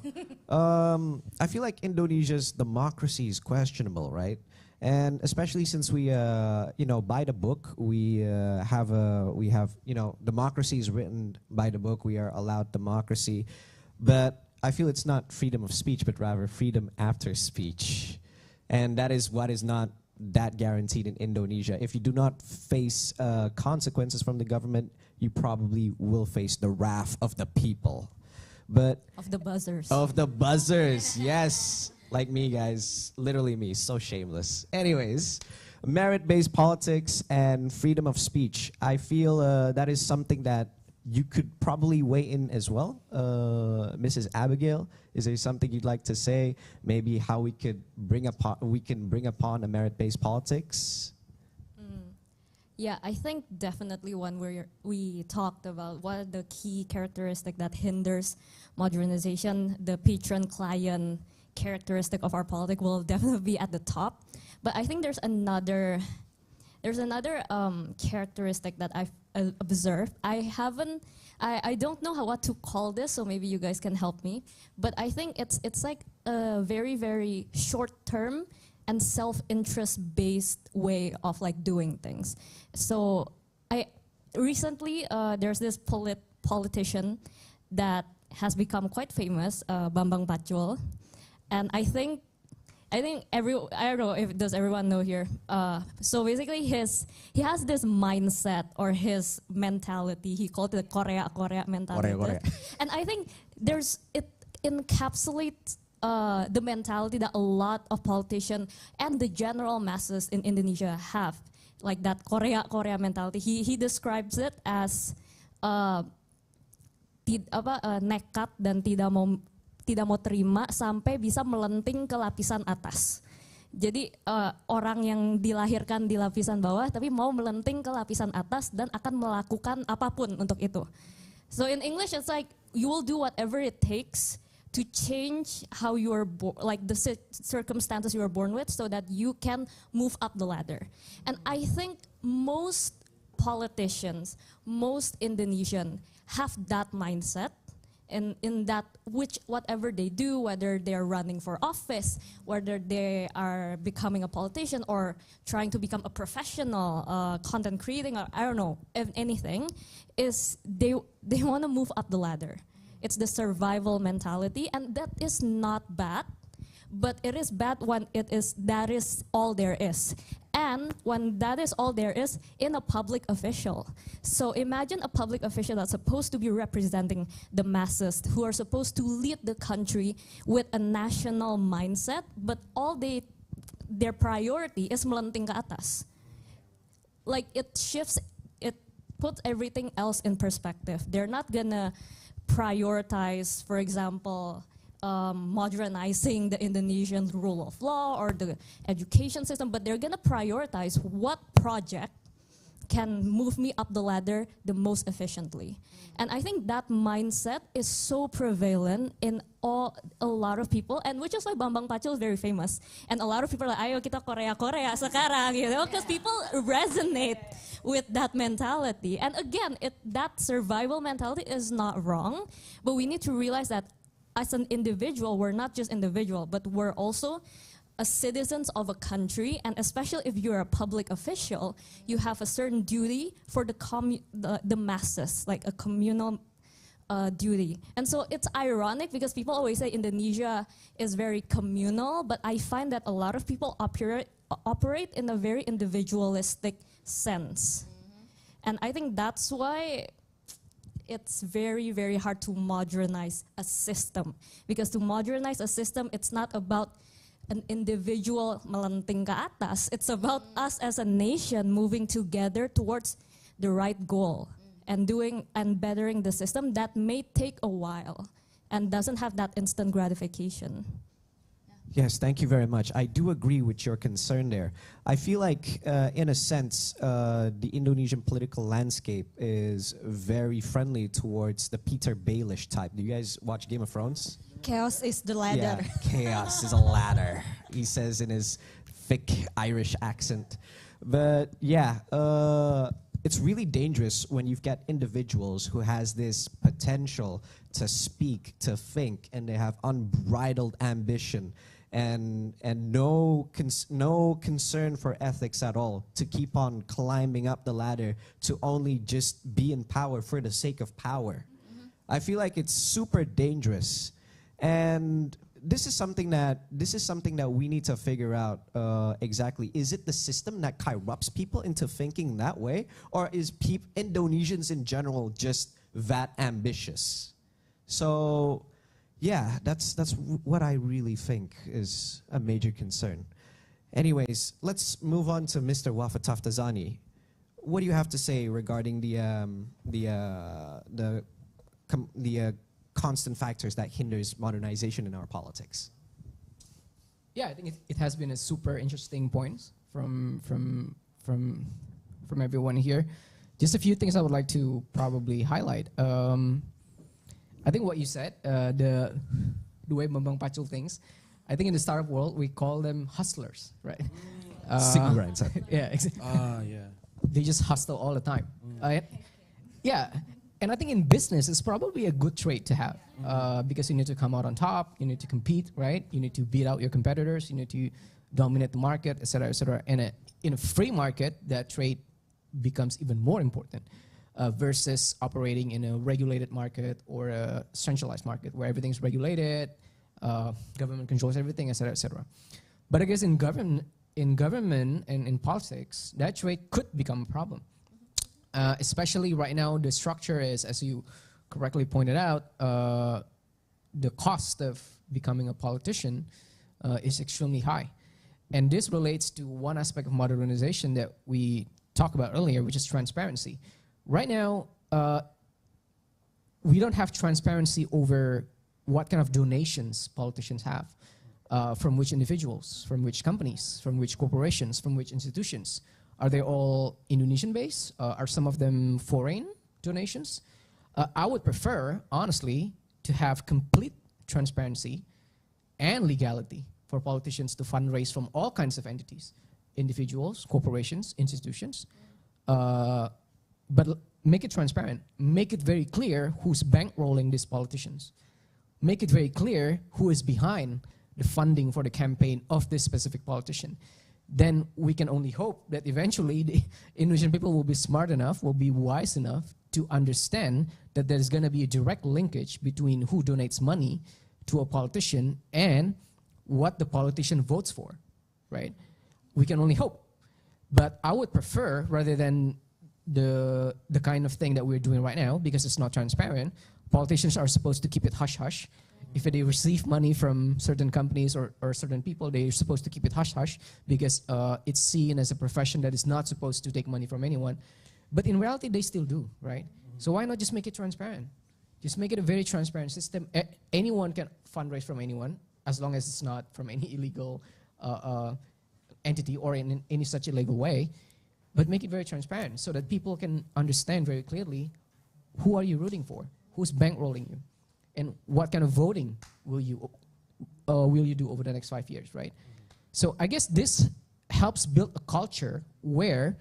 I feel like Indonesia's democracy is questionable, right? And especially since we, you know, by the book, we have, you know, democracy is written by the book. We are allowed democracy, but I feel it's not freedom of speech, but rather freedom after speech, and that is what is not that guaranteed in Indonesia. If you do not face consequences from the government, you probably will face the wrath of the people. But Of the buzzers. of the buzzers, yes. Like me, guys. Literally me. So shameless. Anyways, merit-based politics and freedom of speech. I feel that is something that you could probably weigh in as well. Mrs. Abigail, is there something you'd like to say? Maybe how we could bring upon a merit-based politics? Yeah, I think definitely when we talked about what are the key characteristics that hinders modernization, the patron-client characteristic of our politics will definitely be at the top. But I think there's another characteristic that I've observed. I don't know what to call this, so maybe you guys can help me. But I think it's like a very, very short term and self-interest based way of like doing things. So I recently there's this politician that has become quite famous, Bambang Pacul, and I think I don't know if does everyone know here. So basically, he has this mindset or his mentality. He called it the Korea mentality, Korea. And I think it encapsulates the mentality that a lot of politicians and the general masses in Indonesia have, like that Korea mentality. He describes it as nekat dan tidak mau terima sampai bisa melenting ke lapisan atas. Jadi orang yang dilahirkan di lapisan bawah tapi mau melenting ke lapisan atas dan akan melakukan apapun untuk itu. So in English it's like you will do whatever it takes to change how you are like the circumstances you are born with so that you can move up the ladder. And I think most politicians, most Indonesian have that mindset. In that whatever they do, whether they're running for office, whether they are becoming a politician or trying to become a professional, content creating, or I don't know, if anything, is they want to move up the ladder. It's the survival mentality, and that is not bad, but it is bad when that is all there is. And when that is all there is in a public official. So imagine a public official that's supposed to be representing the masses, who are supposed to lead the country with a national mindset, but their priority is melenting ke atas. Like it puts everything else in perspective. They're not gonna prioritize, for example, modernizing the Indonesian rule of law or the education system, but they're going to prioritize what project can move me up the ladder the most efficiently. And I think that mindset is so prevalent in a lot of people, and which is why Bambang Pacul is very famous. And a lot of people are like, ayo kita Korea sekarang, you know, because people resonate with that mentality. And again, that survival mentality is not wrong, but we need to realize that as an individual, we're not just individual, but we're also citizens of a country, and especially if you're a public official, you have a certain duty for the masses, like a communal duty. And so it's ironic because people always say Indonesia is very communal, but I find that a lot of people operate in a very individualistic sense. And I think that's why it's very, very hard to modernize a system. Because to modernize a system, it's not about an individual melenting ke atas. It's about us as a nation moving together towards the right goal and bettering the system that may take a while and doesn't have that instant gratification. Yes, thank you very much. I do agree with your concern there. I feel like, in a sense, the Indonesian political landscape is very friendly towards the Peter Baelish type. Do you guys watch Game of Thrones? Chaos is the ladder. Yeah, chaos is a ladder, he says in his thick Irish accent. But yeah, it's really dangerous when you've got individuals who has this potential to speak, to think, and they have unbridled ambition and no concern for ethics at all, to keep on climbing up the ladder to only just be in power for the sake of power. I feel like it's super dangerous. And this is something that we need to figure out exactly. Is it the system that corrupts people into thinking that way, or is Indonesians in general just that ambitious? So, yeah, that's what I really think is a major concern. Anyways, let's move on to Mr. Wafa Taftazani. What do you have to say regarding the constant factors that hinders modernization in our politics? Yeah, I think it has been a super interesting point from everyone here. Just a few things I would like to probably highlight. I think what you said, the way Bambang Pacul thinks, I think in the startup world we call them hustlers, right? Signal grinds. Yeah, exactly. Yeah. They just hustle all the time. Yeah, and I think in business it's probably a good trait to have because you need to come out on top, you need to compete, right? You need to beat out your competitors, you need to dominate the market, et cetera, et cetera. And in a free market, that trade becomes even more important versus operating in a regulated market or a centralized market where everything's regulated, government controls everything, et cetera, et cetera. But I guess in government and in politics, that trade could become a problem. Especially right now, the structure is, as you correctly pointed out, the cost of becoming a politician is extremely high. And this relates to one aspect of modernization that we talked about earlier, which is transparency. Right now, we don't have transparency over what kind of donations politicians have, from which individuals, from which companies, from which corporations, from which institutions. Are they all Indonesian-based? Are some of them foreign donations? I would prefer, honestly, to have complete transparency and legality for politicians to fundraise from all kinds of entities, individuals, corporations, institutions. But make it transparent. Make it very clear who's bankrolling these politicians. Make it very clear who is behind the funding for the campaign of this specific politician. Then we can only hope that eventually the Indonesian people will be smart enough, will be wise enough to understand that there's going to be a direct linkage between who donates money to a politician and what the politician votes for, right? We can only hope. But I would prefer, rather than the kind of thing that we're doing right now, because it's not transparent, politicians are supposed to keep it hush-hush. If they receive money from certain companies or certain people, they're supposed to keep it hush-hush because it's seen as a profession that is not supposed to take money from anyone. But in reality, they still do, right? So why not just make it transparent? Just make it a very transparent system. Anyone can fundraise from anyone as long as it's not from any illegal entity or in any such illegal way. But make it very transparent so that people can understand very clearly who are you rooting for, who's bankrolling you, and what kind of voting will you do over the next 5 years, right? So I guess this helps build a culture where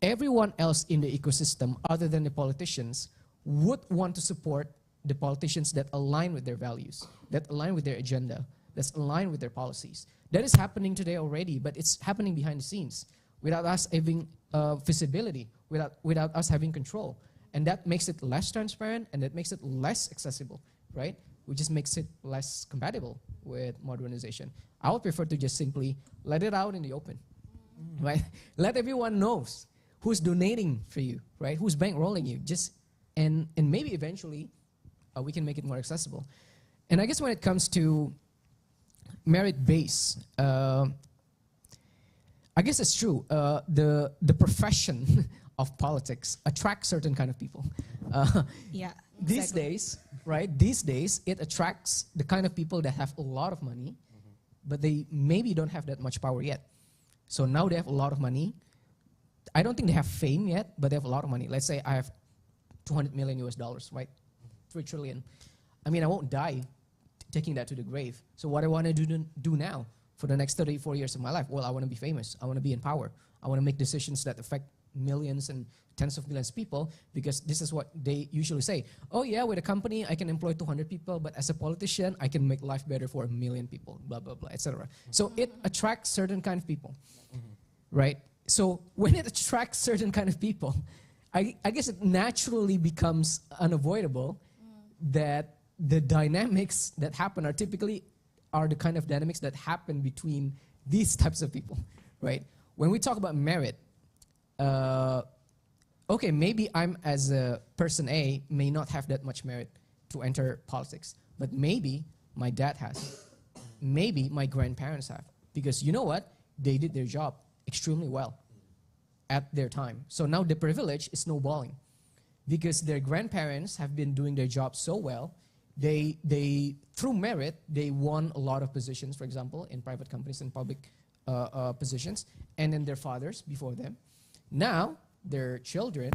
everyone else in the ecosystem, other than the politicians, would want to support the politicians that align with their values, that align with their agenda, that's aligned with their policies. That is happening today already, but it's happening behind the scenes without us having visibility, without us having control. And that makes it less transparent, and that makes it less accessible, right? Which just makes it less compatible with modernization. I would prefer to just simply let it out in the open, right? Let everyone knows who's donating for you, right? Who's bankrolling you. And maybe eventually we can make it more accessible. And I guess when it comes to merit base, I guess it's true. The profession of politics attracts certain kind of people. Yeah. These days, right? These days, it attracts the kind of people that have a lot of money, but they maybe don't have that much power yet. So now they have a lot of money. I don't think they have fame yet, but they have a lot of money. Let's say I have 200 million US dollars, right? 3 trillion. I mean, I won't die taking that to the grave. So what I want to do now for the next 34 years of my life? Well, I want to be famous. I want to be in power. I want to make decisions that affect millions and tens of millions of people, because this is what they usually say. Oh yeah, with a company, I can employ 200 people, but as a politician, I can make life better for 1 million people, blah, blah, blah, etc. So it attracts certain kind of people, right? So when it attracts certain kind of people, I guess it naturally becomes unavoidable that the dynamics that happen are typically the kind of dynamics that happen between these types of people, right? When we talk about merit, okay, maybe I'm as a person A may not have that much merit to enter politics, but maybe my dad has, maybe my grandparents have, because you know what? They did their job extremely well at their time. So now the privilege is snowballing because their grandparents have been doing their job so well. They through merit, they won a lot of positions, for example, in private companies and public positions, and then their fathers before them. Now, their children,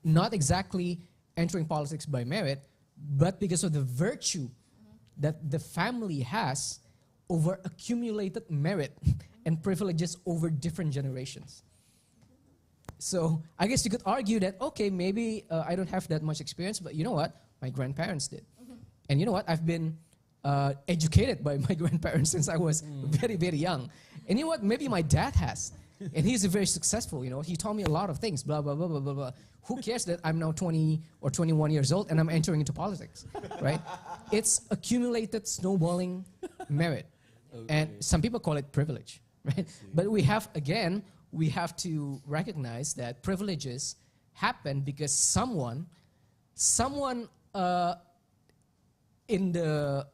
not exactly entering politics by merit, but because of the virtue that the family has over accumulated merit and privileges over different generations. So I guess you could argue that, okay, maybe I don't have that much experience, but you know what? My grandparents did. And you know what? I've been educated by my grandparents since I was very, very young. And you know what? Maybe my dad has. And he's very successful, you know. He taught me a lot of things, blah, blah, blah, blah, blah, blah. Who cares that I'm now 20 or 21 years old and I'm entering into politics, right? It's accumulated snowballing merit. Okay. And some people call it privilege, right? But we have to recognize that privileges happen because someone in the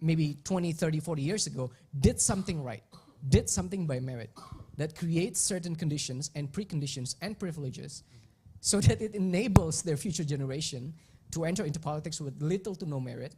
maybe 20, 30, 40 years ago did something right, did something by merit that creates certain conditions and preconditions and privileges so that it enables their future generation to enter into politics with little to no merit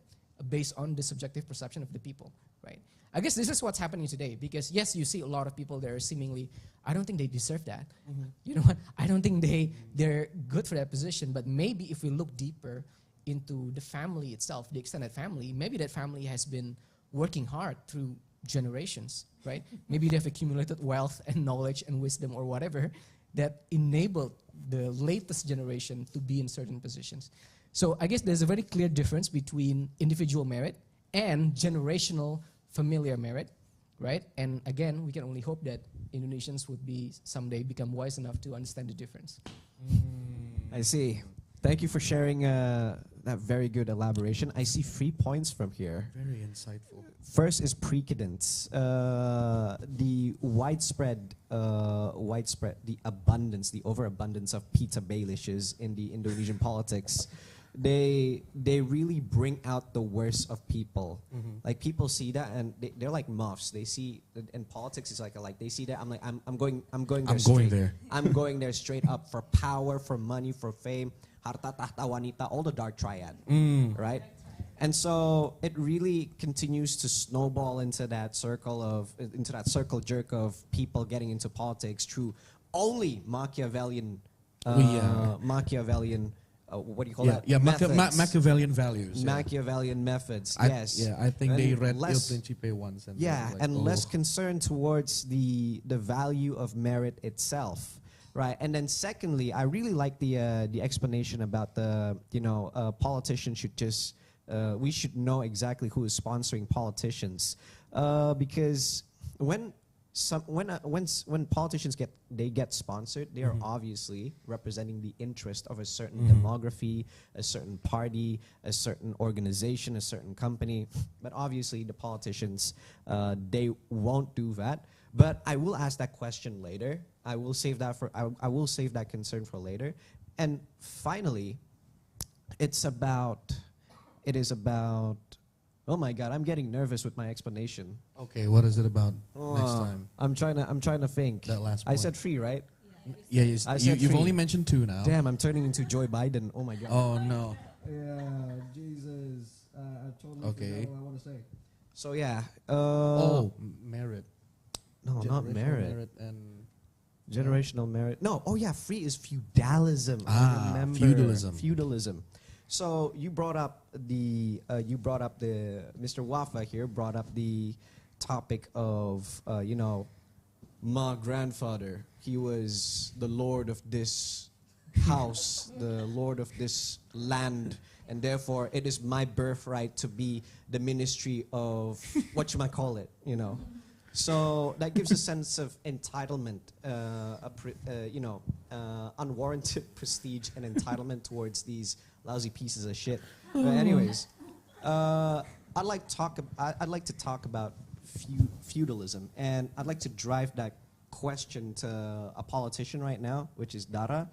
based on the subjective perception of the people, right? I guess this is what's happening today because, yes, you see a lot of people that are seemingly, I don't think they deserve that. Mm-hmm. You know what? I don't think they're good for that position, but maybe if we look deeper into the family itself, the extended family, maybe that family has been working hard through generations, right? Maybe they've accumulated wealth and knowledge and wisdom or whatever that enabled the latest generation to be in certain positions. So I guess there's a very clear difference between individual merit and generational familiar merit, right? And again, we can only hope that Indonesians would someday become wise enough to understand the difference. I see. Thank you for sharing that very good elaboration. I see 3 points from here. Very insightful. First is precedence. The widespread, the abundance, the overabundance of Peter Bailishes in the Indonesian politics. They really bring out the worst of people. Mm-hmm. Like people see that and they're like muffs. They see in politics it's like they see that I'm going there. I'm going there straight up for power, for money, for fame, harta tahta wanita, all the dark triad, right? And so it really continues to snowball into that circle jerk of people getting into politics through only Machiavellian what do you call that? Yeah, Machiavellian values. Machiavellian methods, yes. I think and they read Il Principe once. And less concern towards the value of merit itself, right? And then secondly, I really like the explanation about politicians should just, we should know exactly who is sponsoring politicians. Because when politicians get sponsored, they are obviously representing the interest of a certain demography, a certain party, a certain organization, a certain company. But obviously, the politicians they won't do that. But I will ask that question later. I will save that I will save that concern for later. And finally, it is about. Oh my God, I'm getting nervous with my explanation. Okay, what is it about next time? I'm trying to think. That last point. I said 3, right? Yeah, you've only mentioned 2 now. Damn, I'm turning into Joe Biden. Oh my God. Oh no. Yeah, Jesus. I totally forgot what I want to say. So yeah. Merit. No, not merit. And generational merit. No. Oh yeah, 3 is feudalism. Feudalism. So you brought up Mr. Wafa here brought up the topic of my grandfather. He was the lord of this house, the lord of this land, and therefore it is my birthright to be the ministry of whatchamacallit, So that gives a sense of entitlement, unwarranted prestige and entitlement towards these lousy pieces of shit. But anyways, I'd like to talk about feudalism, and I'd like to drive that question to a politician right now, which is Dara.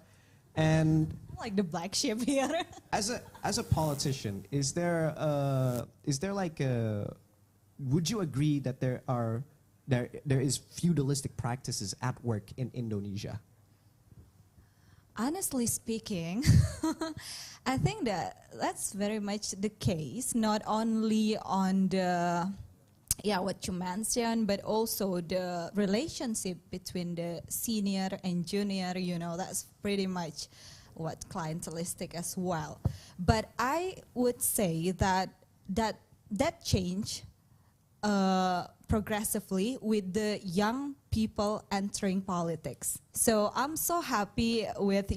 And like the black sheep here. as a politician, is there like would you agree that there is feudalistic practices at work in Indonesia? Honestly speaking, I think that's very much the case, not only on the, what you mentioned, but also the relationship between the senior and junior, that's pretty much what clientelistic as well. But I would say that change progressively with the young people entering politics. So I'm so happy with,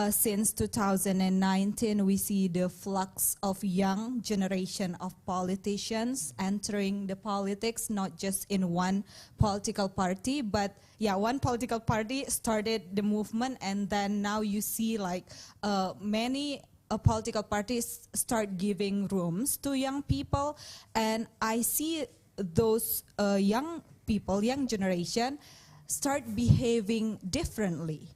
since 2019, we see the flux of young generation of politicians entering the politics, not just in one political party, but one political party started the movement, and then now you see like many political parties start giving rooms to young people, and I see those young people, young generation, start behaving differently.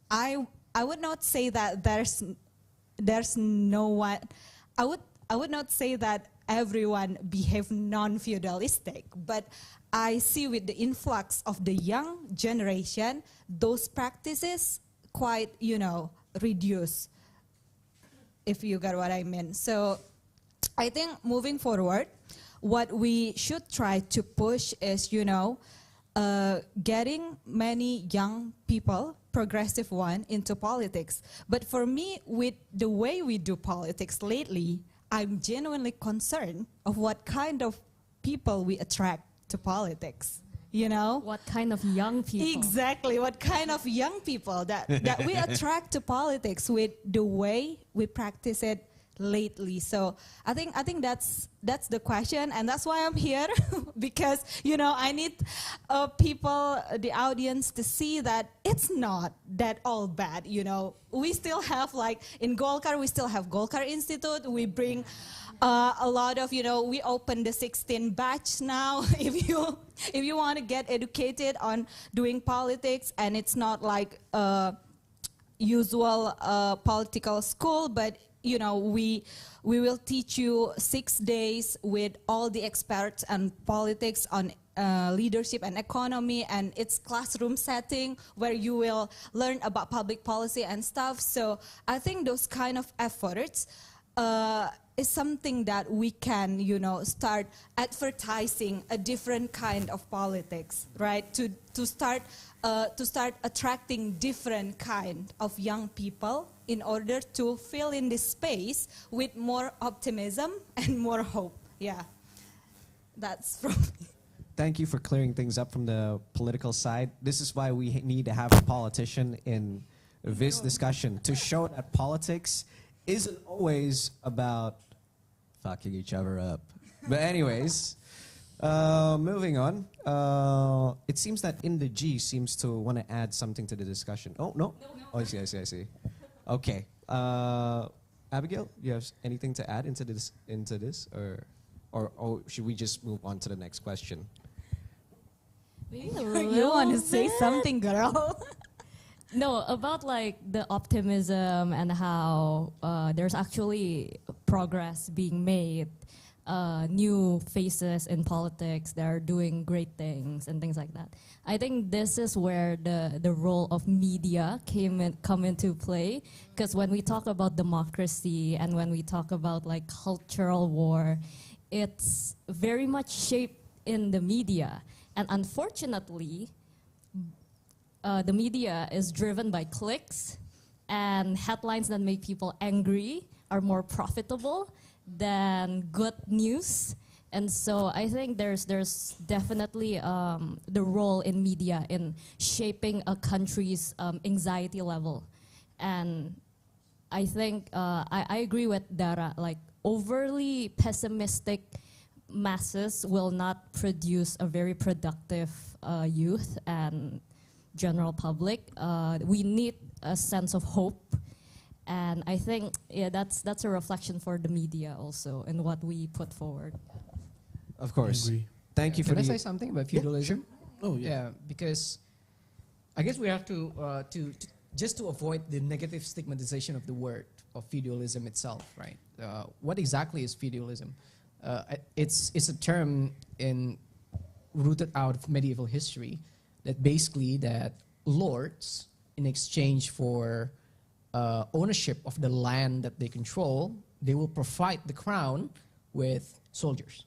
I would not say that there's no one. I would not say that everyone behave non-feudalistic, but I see with the influx of the young generation, those practices quite, reduce, if you get what I mean. So I think moving forward, what we should try to push is, getting many young people, progressive one, into politics. But for me, with the way we do politics lately, I'm genuinely concerned of what kind of people we attract to politics. What kind of young people? Exactly, what kind of young people that we attract to politics with the way we practice it lately. So I think that's the question, and that's why I'm here because I need people, the audience, to see that it's not that all bad. We still have, like in Golkar, we still have Golkar Institute. We bring a lot of, we open the 16 batch now. If you want to get educated on doing politics, and it's not like usual political school, but we will teach you 6 days with all the experts on politics, on leadership and economy, and it's classroom setting where you will learn about public policy and stuff. So I think those kind of efforts is something that we can, start advertising a different kind of politics, right? To start attracting different kind of young people in order to fill in this space with more optimism and more hope. Yeah, that's from me. Thank you for clearing things up from the political side. This is why we need to have a politician in this discussion, to show that politics isn't always about fucking each other up. But anyways, moving on. It seems that Indah G seems to want to add something to the discussion. Oh, no? Oh, I see. Okay. Abigail, you have anything to add into this? Or should we just move on to the next question? You want to say something, girl? No, about like the optimism and how there's actually progress being made, new faces in politics that are doing great things and things like that. I think this is where the role of media come into play, because when we talk about democracy and when we talk about like cultural war, it's very much shaped in the media, and unfortunately, the media is driven by clicks, and headlines that make people angry are more profitable than good news. And so I think there's definitely the role in media in shaping a country's anxiety level. And I think I agree with Dara, like overly pessimistic masses will not produce a very productive youth and general public. We need a sense of hope, and I think that's a reflection for the media also in what we put forward. Of course. Thank you for Can I say something about feudalism? Yeah, sure. Oh Yeah, because I guess we have to just to avoid the negative stigmatization of the word of feudalism itself, right? What exactly is feudalism? It's a term rooted out of medieval history that basically that lords, in exchange for ownership of the land that they control, they will provide the crown with soldiers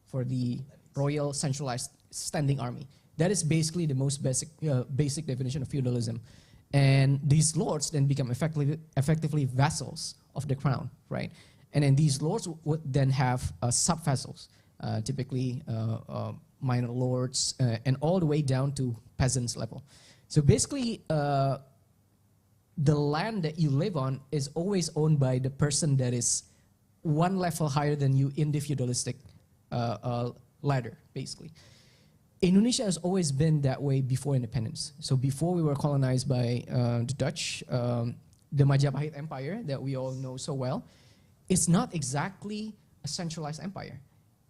for the royal centralized standing army. That is basically the most basic definition of feudalism. And these lords then become effectively vassals of the crown, right? And then these lords would then have sub-vassals. typically minor lords, and all the way down to peasants level. So basically, the land that you live on is always owned by the person that is one level higher than you in the feudalistic ladder, basically. Indonesia has always been that way before independence. So before we were colonized by the Dutch, the Majapahit Empire that we all know so well, it's not exactly a centralized empire.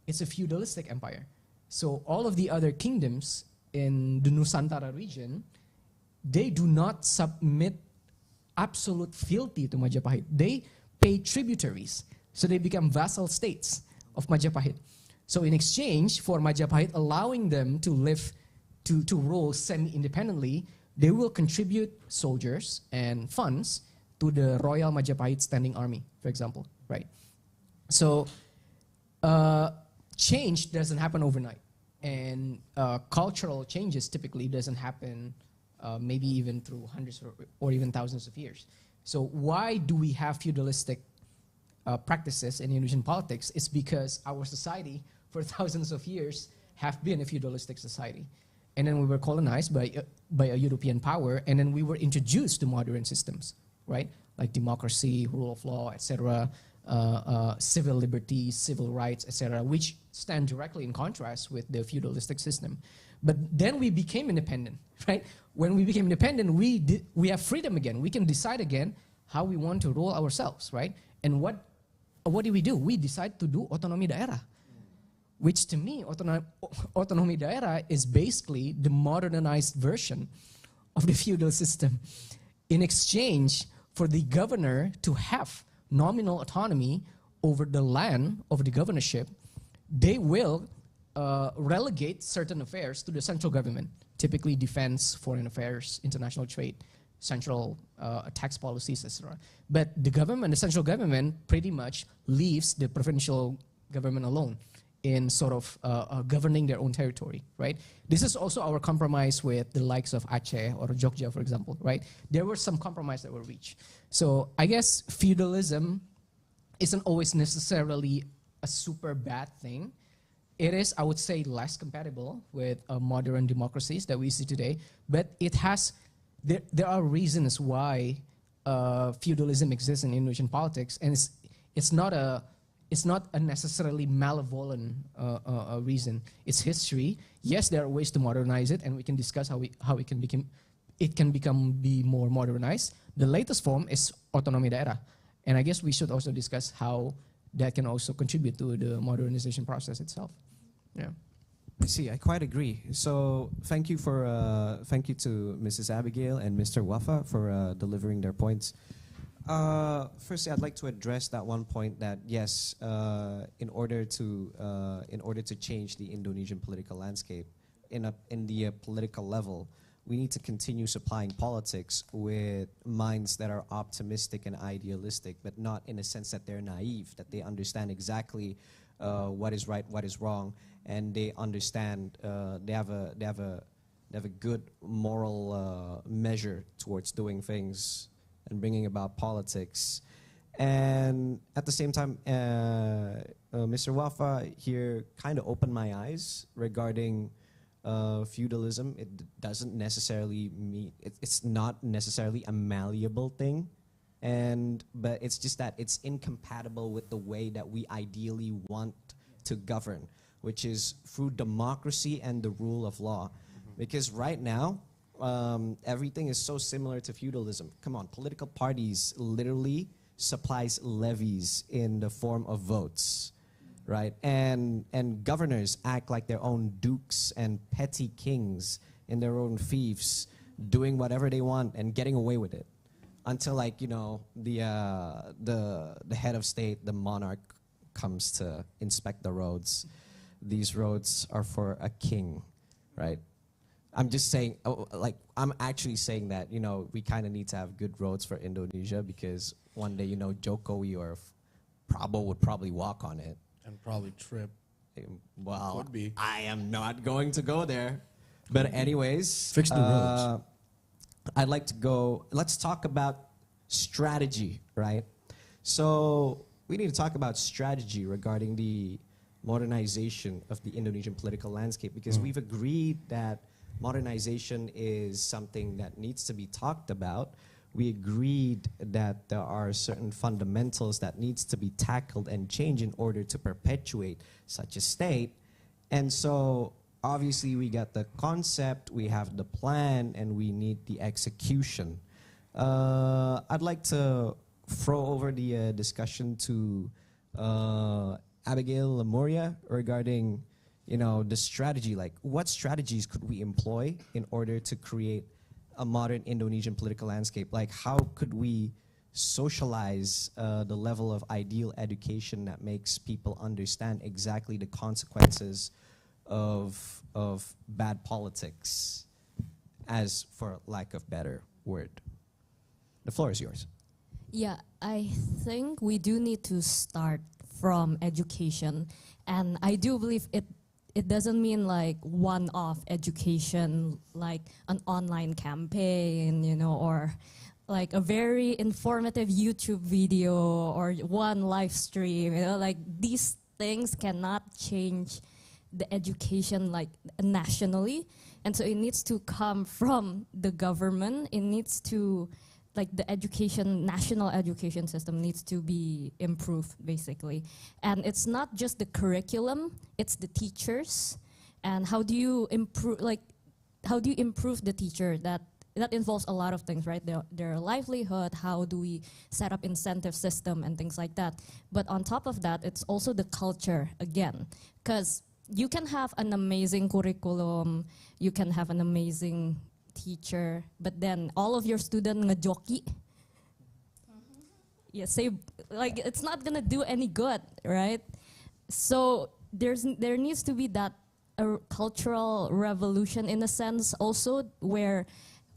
It's a feudalistic empire. So all of the other kingdoms in the Nusantara region, they do not submit absolute fealty to Majapahit. They pay tributaries. So they become vassal states of Majapahit. So in exchange for Majapahit allowing them to live, to rule semi-independently, they will contribute soldiers and funds to the Royal Majapahit Standing Army, for example, right? So change doesn't happen overnight. And cultural changes typically doesn't happen maybe even through hundreds or even thousands of years. So why do we have feudalistic practices in Indonesian politics? It's because our society for thousands of years have been a feudalistic society. And then we were colonized by a European power, and then we were introduced to modern systems, right? Like democracy, rule of law, etc., civil liberties, civil rights, etc., which stand directly in contrast with the feudalistic system. But then we became independent, right? When we became independent, we have freedom again. We can decide again how we want to rule ourselves, right? And what do? We decide to do otonomi daerah, which to me, otonomi daerah is basically the modernized version of the feudal system. In exchange for the governor to have nominal autonomy over the land of the governorship, they will relegate certain affairs to the central government, typically defense, foreign affairs, international trade, central tax policies, etc. But the government, the central government, pretty much leaves the provincial government alone in sort of governing their own territory, right? This is also our compromise with the likes of Aceh or Jogja, for example, right? There were some compromise that were reached. So I guess feudalism isn't always necessarily a super bad thing. It is, I would say, less compatible with modern democracies that we see today, but it has, there are reasons why feudalism exists in Indonesian politics, and it's not a necessarily malevolent reason. It's history. Yes, there are ways to modernize it, and we can discuss how it can be more modernized. The latest form is otonomi daerah, and I guess we should also discuss how that can also contribute to the modernization process itself. Yeah. I see. I quite agree. So thank you to Mrs. Abigail and Mr. Wafa for delivering their points. Firstly, I'd like to address that one point that yes, in order to change the Indonesian political landscape in the political level, we need to continue supplying politics with minds that are optimistic and idealistic, but not in a sense that they're naive, that they understand exactly what is right, what is wrong, and they understand they have a good moral measure towards doing things and bringing about politics. And at the same time, Mr. Wafa here kind of opened my eyes regarding feudalism. It doesn't necessarily mean, it's not necessarily a malleable thing, but it's just that it's incompatible with the way that we ideally want to govern, which is through democracy and the rule of law. Because right now, everything is so similar to feudalism. Come on, political parties literally supplies levies in the form of votes, right? And governors act like their own dukes and petty kings in their own fiefs, doing whatever they want and getting away with it, until, like, you know, the head of state, the monarch, comes to inspect the roads. These roads are for a king, right? I'm just saying, I'm actually saying that, you know, we kind of need to have good roads for Indonesia, because one day, you know, Jokowi or Prabowo would probably walk on it. And probably trip. Well, Could be. I am not going to go there. But anyways, Fix the roads. I'd like to go, let's talk about strategy, right? So we need to talk about strategy regarding the modernization of the Indonesian political landscape, because we've agreed that modernization is something that needs to be talked about. We agreed that there are certain fundamentals that needs to be tackled and changed in order to perpetuate such a state. And so obviously we got the concept, we have the plan, and we need the execution. I'd like to throw over the discussion to Abigail Limuria regarding, you know, the strategy. Like, what strategies could we employ in order to create a modern Indonesian political landscape? Like, how could we socialize the level of ideal education that makes people understand exactly the consequences of bad politics, as for lack of better word? The floor is yours. Yeah, I think we do need to start from education, and I do believe it doesn't mean like one-off education, like an online campaign, you know, or like a very informative YouTube video or one live stream, you know, like these things cannot change the education like nationally. And so it needs to come from the government. It needs to, like the education, national education system needs to be improved basically. And it's not just the curriculum, it's the teachers. And how do you improve, like, how do you improve the teacher? That involves a lot of things, right? Their livelihood, how do we set up incentive system and things like that. But on top of that, it's also the culture again. Because you can have an amazing curriculum, you can have an amazing teacher, but then all of your students ngejoki. Yeah, say, like, it's not gonna do any good, right? So there needs to be that cultural revolution in a sense also, where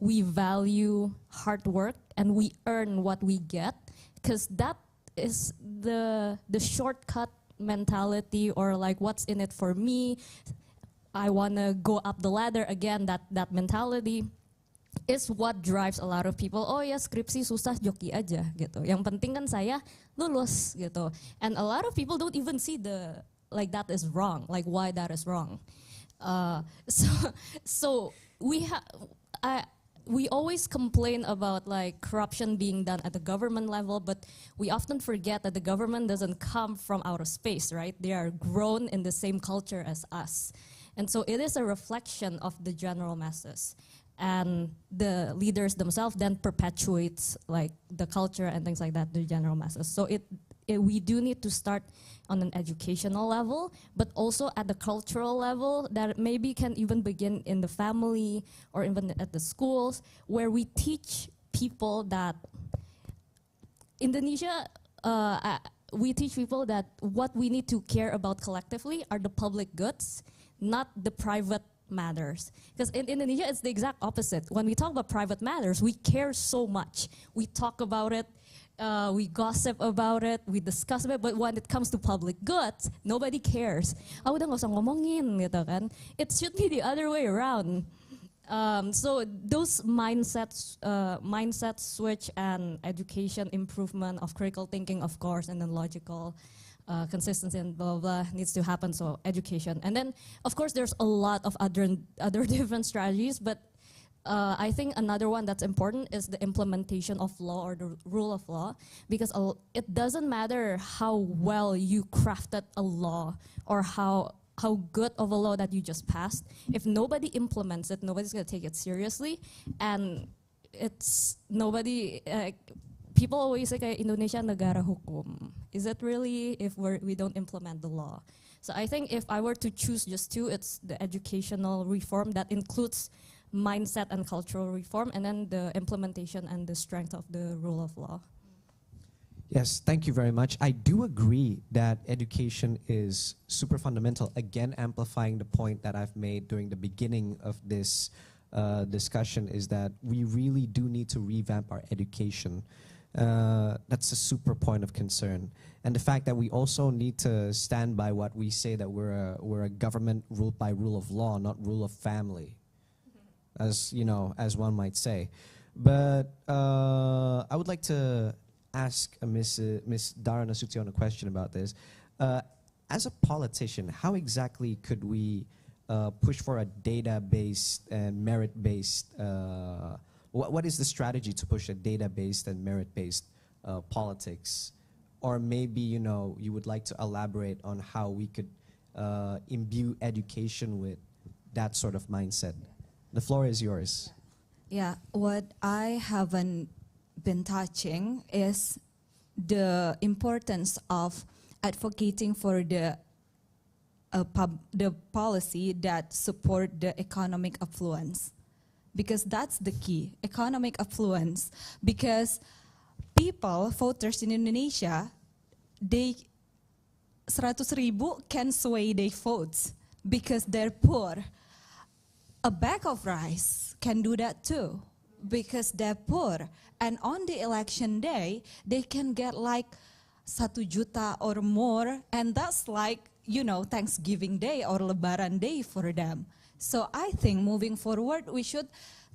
we value hard work and we earn what we get, because that is the shortcut mentality, or like what's in it for me, I wanna go up the ladder again, that mentality is what drives a lot of people. Oh ya, skripsi susah, joki aja gitu. Yang penting kan saya lulus gitu. And a lot of people don't even see like that is wrong, like why that is wrong. So we always complain about like corruption being done at the government level, but we often forget that the government doesn't come from outer space, right? They are grown in the same culture as us. And so it is a reflection of the general masses. And the leaders themselves then perpetuates like the culture and things like that, the general masses. So we do need to start on an educational level, but also at the cultural level, that maybe can even begin in the family or even at the schools, where we teach people that Indonesia, we teach people that what we need to care about collectively are the public goods, not the private matters. Because in Indonesia, it's the exact opposite. When we talk about private matters, we care so much. We talk about it, we gossip about it, we discuss it, but when it comes to public goods, nobody cares. Udah nggak usah ngomongin gitu kan. It should be the other way around. So those mindset switch and education improvement of critical thinking, of course, and then logical consistency and blah, blah, blah needs to happen, so education. And then, of course, there's a lot of other different strategies, but I think another one that's important is the implementation of law or the rule of law, because it doesn't matter how well you crafted a law or how good of a law that you just passed. If nobody implements it, nobody's going to take it seriously. And it's nobody... people always say Indonesia negara hukum. Is it really if we don't implement the law? So I think if I were to choose just two, it's the educational reform that includes mindset and cultural reform, and then the implementation and the strength of the rule of law. Yes, thank you very much. I do agree that education is super fundamental. Again, amplifying the point that I've made during the beginning of this discussion is that we really do need to revamp our education. That's a super point of concern. And the fact that we also need to stand by what we say, that we're a government ruled by rule of law, not rule of family, as you know, as one might say. But I would like to ask Miss Dara Nasution a question about this. as a politician, how exactly could we push for a data-based and merit-based, what is the strategy to push a data-based and merit-based politics? Or maybe, you know, you would like to elaborate on how we could imbue education with that sort of mindset. The floor is yours. Yeah, what I haven't been touching is the importance of advocating for the policy that support the economic affluence, because that's the key, economic affluence. Because people, voters in Indonesia, they 100,000 can sway their votes because they're poor. A bag of rice can do that too because they're poor. And on the election day, they can get like 1 juta or more, and that's like, you know, Thanksgiving Day or Lebaran Day for them. So I think moving forward, we should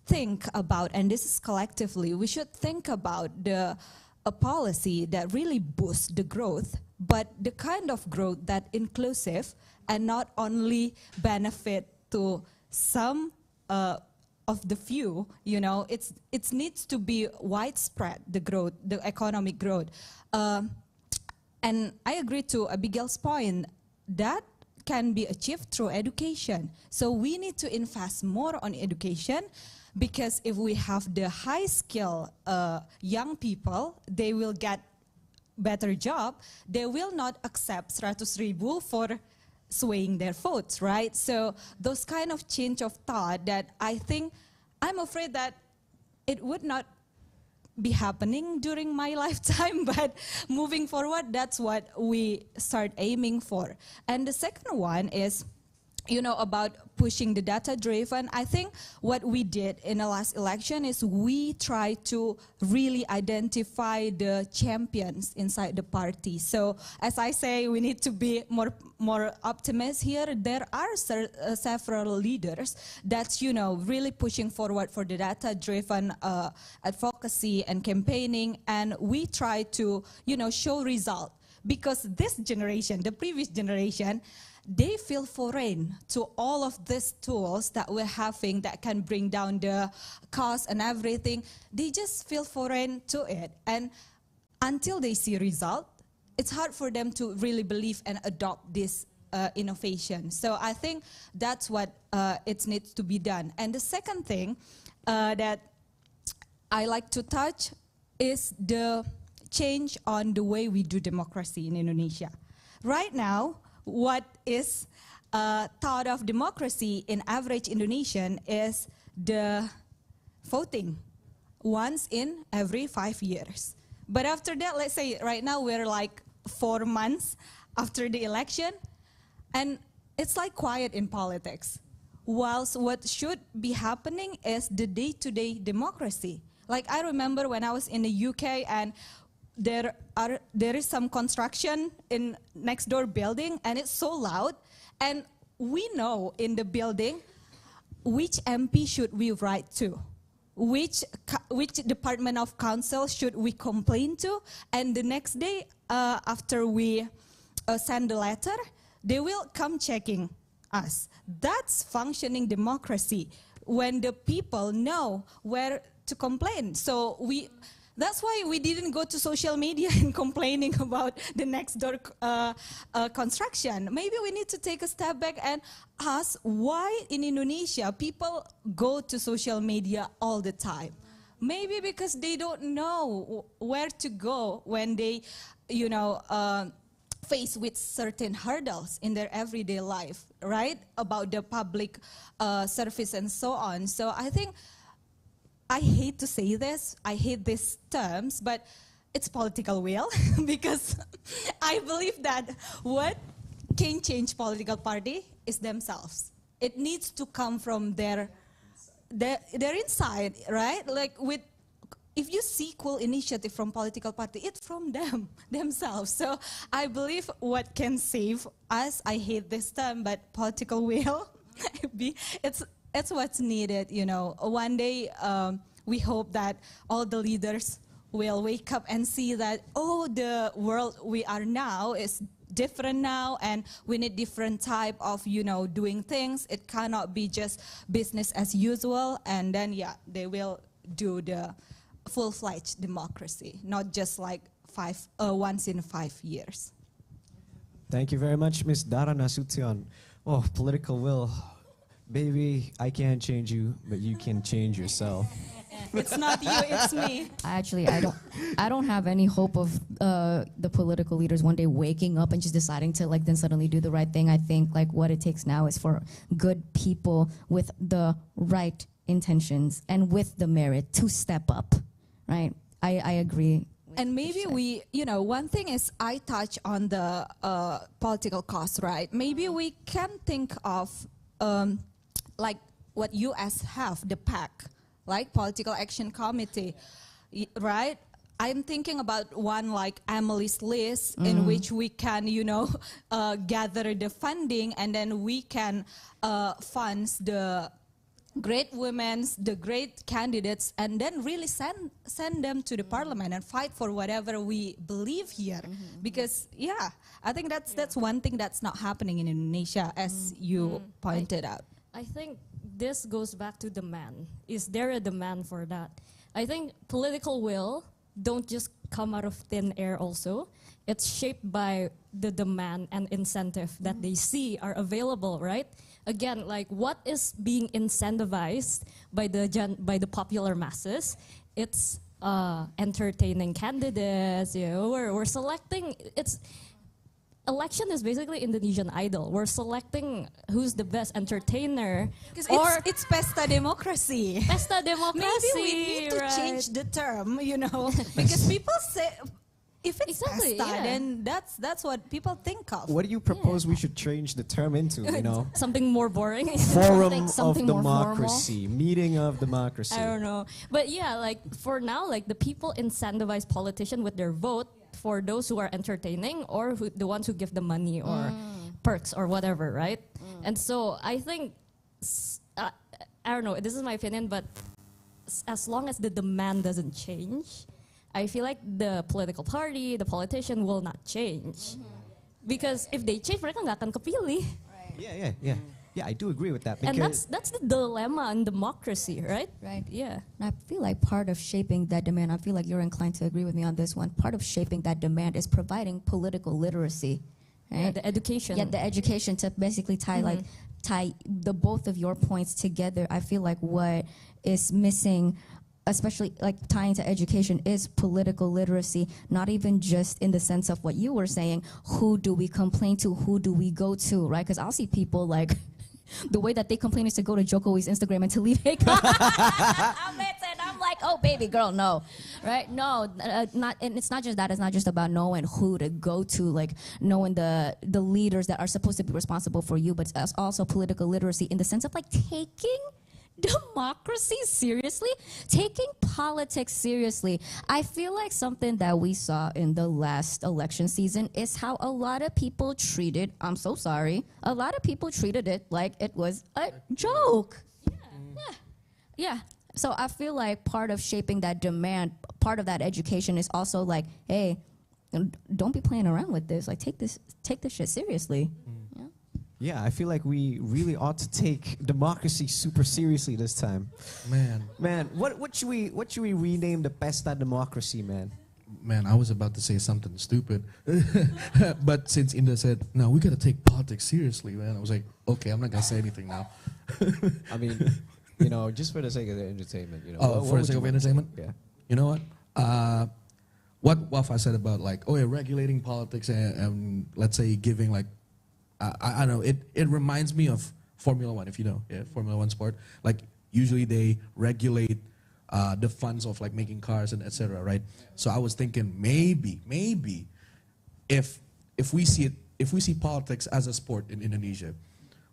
think about, and this is collectively, we should think about a policy that really boosts the growth, but the kind of growth that inclusive and not only benefit to some of the few. You know, it needs to be widespread, the growth, the economic growth. And I agree to Abigail's point, that can be achieved through education. So we need to invest more on education, because if we have the high skill young people, they will get better job. They will not accept 100,000 for swaying their votes, right? So those kind of change of thought that I think, I'm afraid that it would not be happening during my lifetime, but moving forward, that's what we start aiming for. And the second one is, you know, about pushing the data-driven. I think what we did in the last election is we tried to really identify the champions inside the party. So as I say, we need to be more optimistic here. There are several leaders that's, you know, really pushing forward for the data-driven advocacy and campaigning, and we try to, you know, show result. Because this generation, the previous generation, they feel foreign to all of these tools that we're having that can bring down the cost and everything. They just feel foreign to it. And until they see result, it's hard for them to really believe and adopt this innovation. So I think that's what it needs to be done. And the second thing that I like to touch is the change on the way we do democracy in Indonesia. Right now, what is thought of democracy in average Indonesian is the voting once in every 5 years. But after that, let's say right now we're like 4 months after the election, and it's like quiet in politics. Whilst what should be happening is the day-to-day democracy. Like I remember when I was in the UK, and there is some construction in next door building, and it's so loud, and we know in the building which MP should we write to, which department of council should we complain to, and the next day after we send the letter, they will come checking us. That's functioning democracy, when the people know where to complain. So that's why we didn't go to social media and complaining about the next door construction. Maybe we need to take a step back and ask why in Indonesia people go to social media all the time. Maybe because they don't know where to go when they, you know, face with certain hurdles in their everyday life, right? About the public service and so on. So I think, I hate to say this, I hate these terms, but it's political will, because I believe that what can change political party is themselves. It needs to come from their inside, right? Like if you see cool initiative from political party, it's from themselves. So I believe what can save us, I hate this term, but political will, it's what's needed, you know. One day, we hope that all the leaders will wake up and see that, oh, the world we are now is different now, and we need different type of, doing things. It cannot be just business as usual. And then, they will do the full-fledged democracy, not just like once in 5 years. Thank you very much, Miss Dara Nasution. Oh, political will. Baby, I can't change you, but you can change yourself. It's not you, it's me. Actually, I don't have any hope of the political leaders one day waking up and just deciding to then suddenly do the right thing. I think what it takes now is for good people with the right intentions and with the merit to step up, right? I agree. And maybe we, one thing is I touch on the political cost, right? Maybe we can think of like what US have, the PAC, like Political Action Committee, right? I'm thinking about one like Emily's List in which we can, gather the funding, and then we can fund the great women, the great candidates, and then really send them to the parliament and fight for whatever we believe here. Because I think that's one thing that's not happening in Indonesia, as you pointed out. I think this goes back to demand. Is there a demand for that? I think political will don't just come out of thin air also. It's shaped by the demand and incentive that they see are available, right? Again, like what is being incentivized by the popular masses? It's entertaining candidates. We're selecting. Election is basically Indonesian Idol. We're selecting who's the best entertainer. Because it's pesta democracy. Pesta democracy. Maybe we need to right? change the term, because people say, if it's Exactly, pesta, then that's what people think of. What do you propose we should change the term into, Something more boring. Forum of something more democracy, meeting of democracy. I don't know. But like for now, like the people incentivize politicians with their vote for those who are entertaining or the ones who give the money or perks or whatever, right? And so I think, I don't know, this is my opinion, but as long as the demand doesn't change, I feel like the political party, the politician will not change. Because if they change, mereka nggak akan kepilih. Yeah, I do agree with that. And that's the dilemma in democracy, right? Right. Yeah. And I feel like part of shaping that demand, I feel like you're inclined to agree with me on this one, part of shaping that demand is providing political literacy, right? Yeah, the education. Yeah, the education to basically tie the both of your points together. I feel like what is missing, especially like tying to education, is political literacy, not even just in the sense of what you were saying, who do we complain to, who do we go to, right? Because I'll see people like, the way that they complain is to go to Jokowi's Instagram and to leave a comment. I'm like, oh, baby girl, no, right? No, not. And it's not just that. It's not just about knowing who to go to, like knowing the leaders that are supposed to be responsible for you, but it's also political literacy in the sense of like taking democracy seriously, taking politics seriously. I feel like something that we saw in the last election season is how a lot of people treated, I'm so sorry, a lot of people treated it like it was a joke. Yeah. So I feel like part of shaping that demand, part of that education is also like, hey, don't be playing around with this. Like take this shit seriously. Yeah, I feel like we really ought to take democracy super seriously this time. Man, what should we rename the Pesta Democracy, man? Man, I was about to say something stupid, but since Indah said, "No, we gotta take politics seriously," man, I was like, "Okay, I'm not gonna say anything now." I mean, just for the sake of the entertainment, for the sake of entertainment, yeah. You know what Wafa said about like, regulating politics and let's say giving like. I don't know, it reminds me of Formula One, if you know, Formula One sport. Like, usually they regulate the funds of like making cars and etc., right? So I was thinking maybe if we see politics as a sport in Indonesia,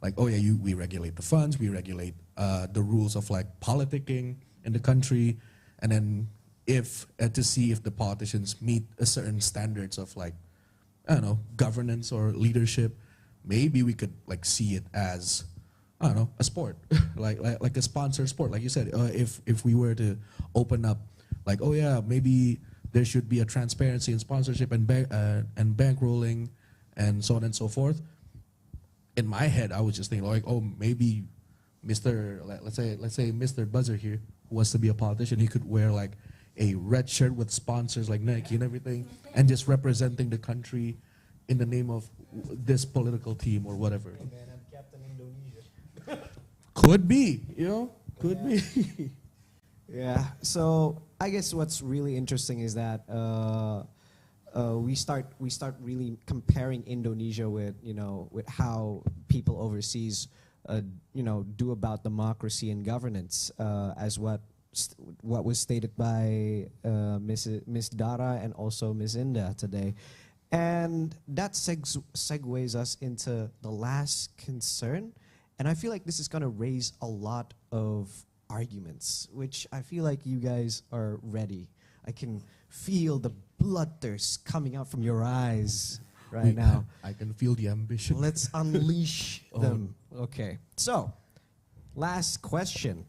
like, we regulate the funds, we regulate the rules of like politicking in the country, and then to see if the politicians meet a certain standards of like, I don't know, governance or leadership. Maybe we could like see it as, I don't know, a sport, like a sponsored sport, like you said. If we were to open up, like, maybe there should be a transparency in sponsorship and bankrolling and so on and so forth. In my head, I was just thinking like, oh, maybe let's say Mr. Buzzer here, who wants to be a politician, he could wear like a red shirt with sponsors like Nike and everything, and just representing the country in the name of this political team or whatever. Hey man, I'm Captain Indonesia. Could be, could be. Yeah. So I guess what's really interesting is that we start really comparing Indonesia with with how people overseas do about democracy and governance, as what was stated by Miss Dara and also Miss Indah today. And that segues us into the last concern. And I feel like this is going to raise a lot of arguments, which I feel like you guys are ready. I can feel the bloodthirst coming out from your eyes right now. I can feel the ambition. Let's unleash them. Okay. So, last question.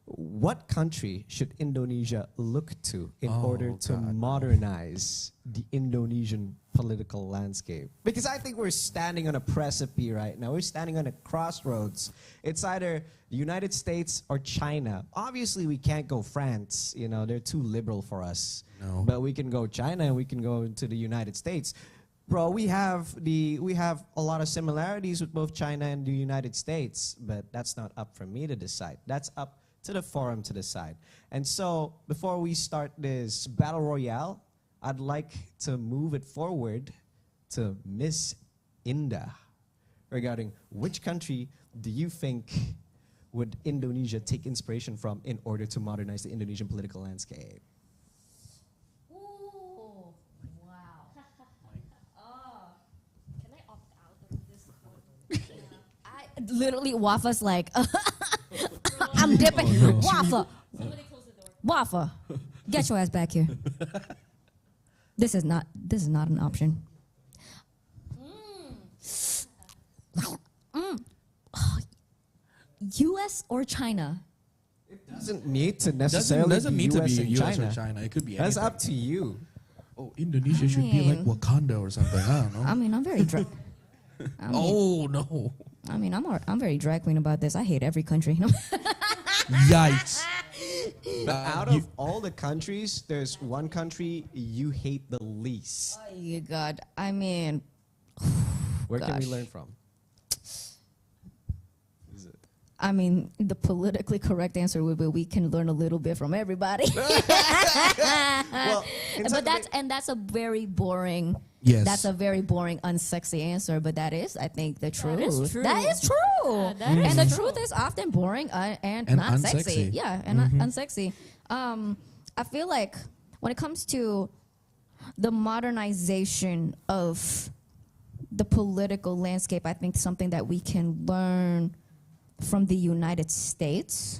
What country should Indonesia look to in order to modernize the Indonesian political landscape? Because I think we're standing on a precipice right now. We're standing on a crossroads. It's either the United States or China. Obviously, we can't go France. They're too liberal for us. No. But we can go China and we can go to the United States. Bro, we have a lot of similarities with both China and the United States, but that's not up for me to decide. That's up to the forum to decide. And so, before we start this battle royale, I'd like to move it forward to Miss Indah regarding which country do you think would Indonesia take inspiration from in order to modernize the Indonesian political landscape? Ooh, wow. Can I opt out of this one? Literally, Wafa's like, I'm dipping. Wafa, Somebody close the door. Wafa, get your ass back here. This is not an option. U.S. or China? It doesn't need to necessarily doesn't be need to US be and US China. or China. It could be That's anything. up to you. Oh, Indonesia should be like Wakanda or something. I don't know. I mean, I'm very drag. Oh no! I mean, I'm very drag queen about this. I hate every country. Yikes! But out of all the countries, there's one country you hate the least. Oh, you God. I mean, Where can we gosh. learn from? I mean, the politically correct answer would be we can learn a little bit from everybody. Well, But that's a very boring. Yes. That's a very boring, unsexy answer. But that is, I think, the truth. is true. That is true. that is and the true. truth is often boring and not unsexy. sexy. Yeah, and unsexy. I feel like when it comes to the modernization of the political landscape, I think something that we can learn from the United States.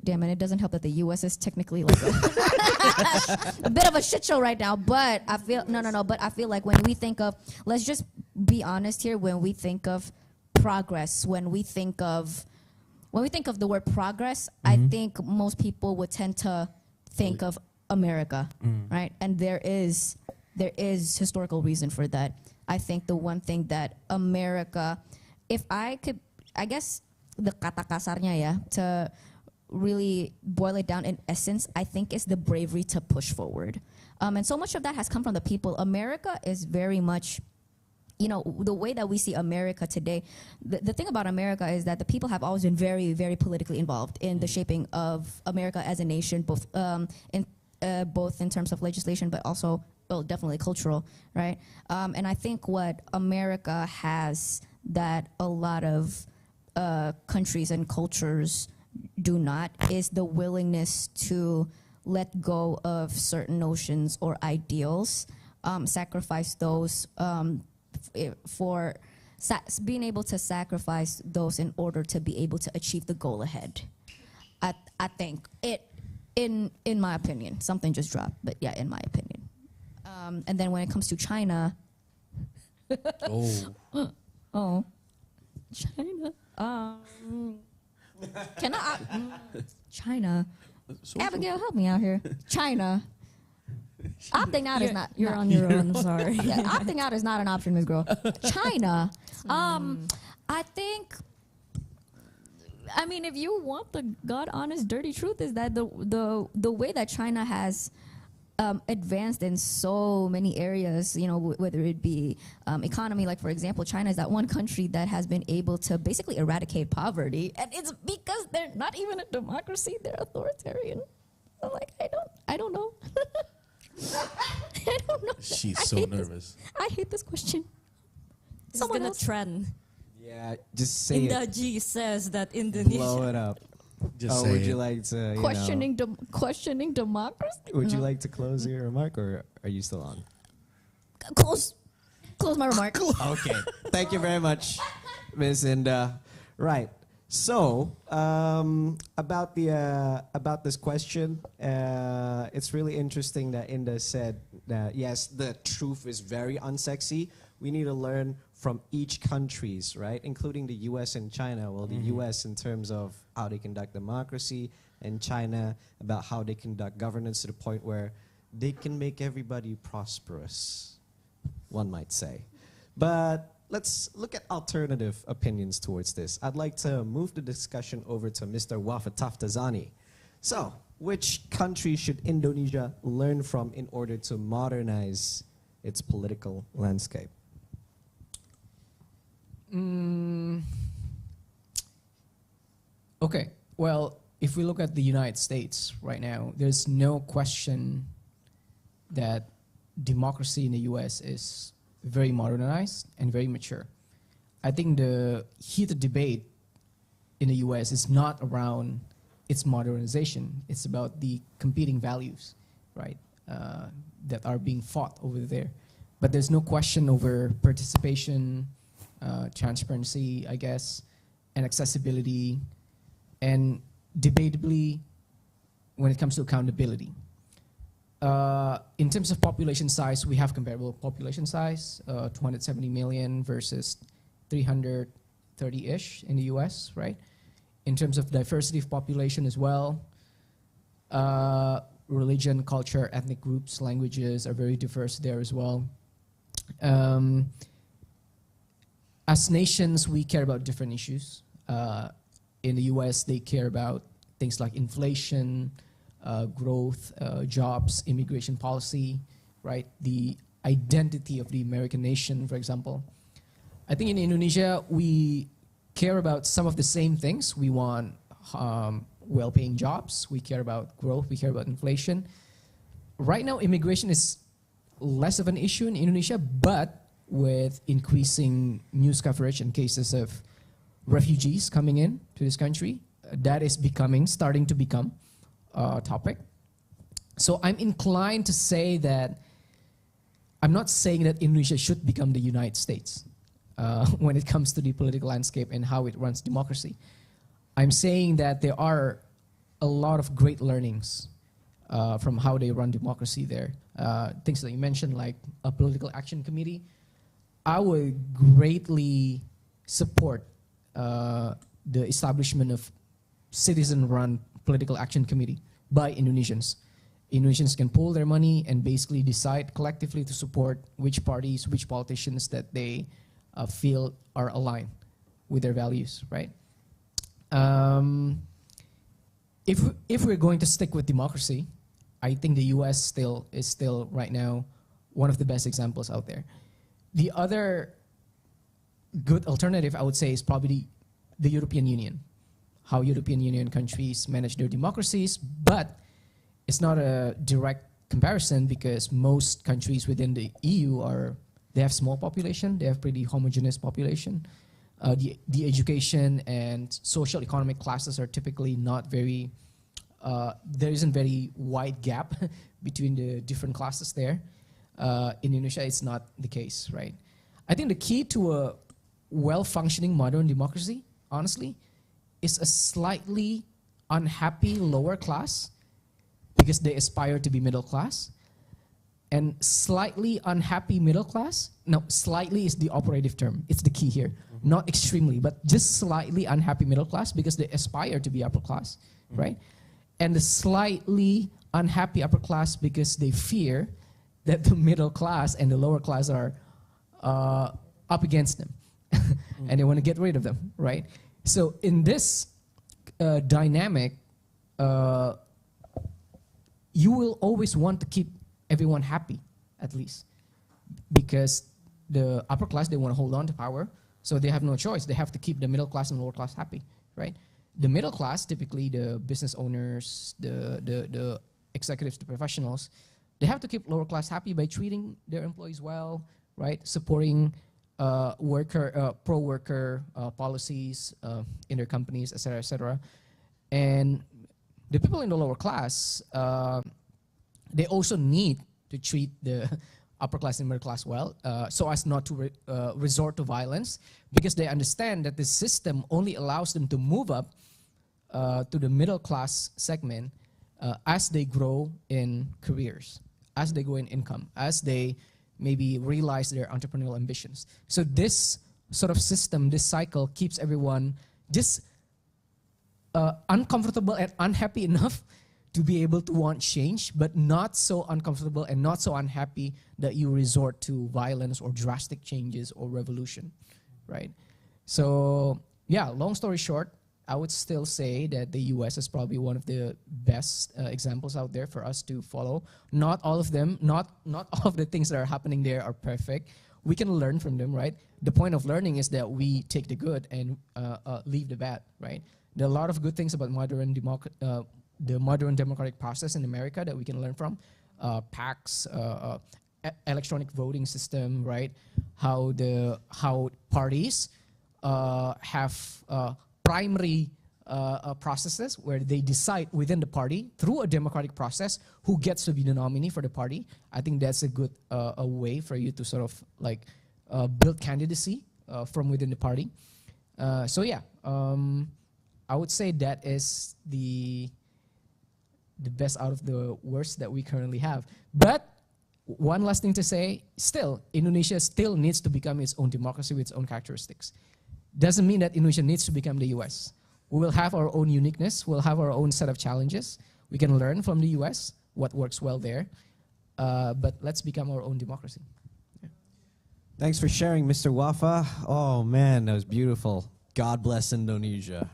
Damn it, it doesn't help that the U.S. is technically like a bit of a shit show right now, but I feel, but I feel like when we think of, let's just be honest here, when we think of progress, when we think of the word progress, I think most people would tend to think of America, right? And there is historical reason for that. I think the one thing that America, if I could, I guess the kata kasarnya ya, to really boil it down in essence, I think is the bravery to push forward. And so much of that has come from the people. America is very much, the way that we see America today, the thing about America is that the people have always been very, very politically involved in the shaping of America as a nation, both in terms of legislation, but also definitely cultural, right? And I think what America has that a lot of countries and cultures do not is the willingness to let go of certain notions or ideals, sacrifice those being able to sacrifice those in order to be able to achieve the goal ahead. I think in my opinion, something just dropped, but yeah, in my opinion. And then when it comes to China, China, China, Abigail, help me out here. China. Opting out is not. You're on your own. Sorry. Yeah, opting out is not an option, Ms. Girl. China. I think. I mean, if you want the God honest, dirty truth, is that the way that China has advanced in so many areas, you know, whether it be economy, like for example, China is that one country that has been able to basically eradicate poverty, and it's because they're not even a democracy; they're authoritarian. I'm like, I don't know. I don't know. She's so nervous. I hate this question. This is gonna trend. Yeah, just say Indah it. G says that Indonesia. Blow it up. Just Oh, say would it. you like to Questioning democracy. would you like to close your remark, or are you still on? Close my remark. Okay. Thank you very much, Ms. Indah. Right. So about this question, it's really interesting that Indah said that yes, the truth is very unsexy. We need to learn from each countries, right, including the U.S. and China. Well, the U.S. in terms of how they conduct democracy, and China about how they conduct governance to the point where they can make everybody prosperous, one might say. But let's look at alternative opinions towards this. I'd like to move the discussion over to Mr. Wafa Taftazani. So, which country should Indonesia learn from in order to modernize its political landscape? Okay, well, if we look at the United States right now, there's no question that democracy in the US is very modernized and very mature. I think the heated debate in the US is not around its modernization. It's about the competing values, right, that are being fought over there. But there's no question over participation, transparency, I guess, and accessibility, and debatably when it comes to accountability. In terms of population size, we have comparable population size, 270 million versus 330-ish in the US, right? In terms of diversity of population as well, religion, culture, ethnic groups, languages are very diverse there as well. As nations, we care about different issues. In the US, they care about things like inflation, growth, jobs, immigration policy, right? The identity of the American nation, for example. I think in Indonesia, we care about some of the same things. We want well-paying jobs. We care about growth. We care about inflation. Right now, immigration is less of an issue in Indonesia, but with increasing news coverage and cases of refugees coming in to this country, that is starting to become a topic. So I'm inclined to say that I'm not saying that Indonesia should become the United States when it comes to the political landscape and how it runs democracy. I'm saying that there are a lot of great learnings from how they run democracy there. Things that you mentioned, like a political action committee. I would greatly support the establishment of citizen-run political action committee by Indonesians. Indonesians can pool their money and basically decide collectively to support which parties, which politicians that they feel are aligned with their values, right? If we're going to stick with democracy, I think the US is still right now one of the best examples out there. The other good alternative, I would say, is probably the European Union. How European Union countries manage their democracies, but it's not a direct comparison because most countries within the EU they have small population, they have pretty homogeneous population. The education and social economic classes are typically not very, there isn't very wide gap between the different classes there. In Indonesia, it's not the case, right? I think the key to a well-functioning modern democracy, honestly, is a slightly unhappy lower class because they aspire to be middle class, and slightly unhappy middle class. No, slightly is the operative term. It's the key here. Not extremely, but just slightly unhappy middle class because they aspire to be upper class, right? and the slightly unhappy upper class because they fear that the middle class and the lower class are up against them, and they want to get rid of them, right? So in this dynamic, you will always want to keep everyone happy, at least, because the upper class, they want to hold on to power, so they have no choice. They have to keep the middle class and lower class happy, right? The middle class, typically the business owners, the executives, the professionals, they have to keep lower class happy by treating their employees well, right? Supporting pro-worker policies in their companies, et cetera, et cetera. And the people in the lower class, they also need to treat the upper class and middle class well, so as not to resort to violence, because they understand that the system only allows them to move up to the middle class segment as they grow in careers, as they grow in income, as they maybe realize their entrepreneurial ambitions. So this sort of system, this cycle, keeps everyone just uncomfortable and unhappy enough to be able to want change, but not so uncomfortable and not so unhappy that you resort to violence or drastic changes or revolution, right? So yeah, long story short, I would still say that the US is probably one of the best examples out there for us to follow. Not all of them, not all of the things that are happening there are perfect. We can learn from them, right? The point of learning is that we take the good and leave the bad, right? There are a lot of good things about the modern democratic process in America that we can learn from. PACs, electronic voting system, right? How parties have primary processes where they decide within the party through a democratic process who gets to be the nominee for the party. I think that's a good a way for you to sort of like build candidacy from within the party. So yeah, I would say that is the best out of the worst that we currently have. But one last thing to say, still, Indonesia still needs to become its own democracy with its own characteristics. Doesn't mean that Indonesia needs to become the US. We will have our own uniqueness. We'll have our own set of challenges. We can learn from the US what works well there. But let's become our own democracy. Yeah. Thanks for sharing, Mr. Wafa. Oh, man, that was beautiful. God bless Indonesia.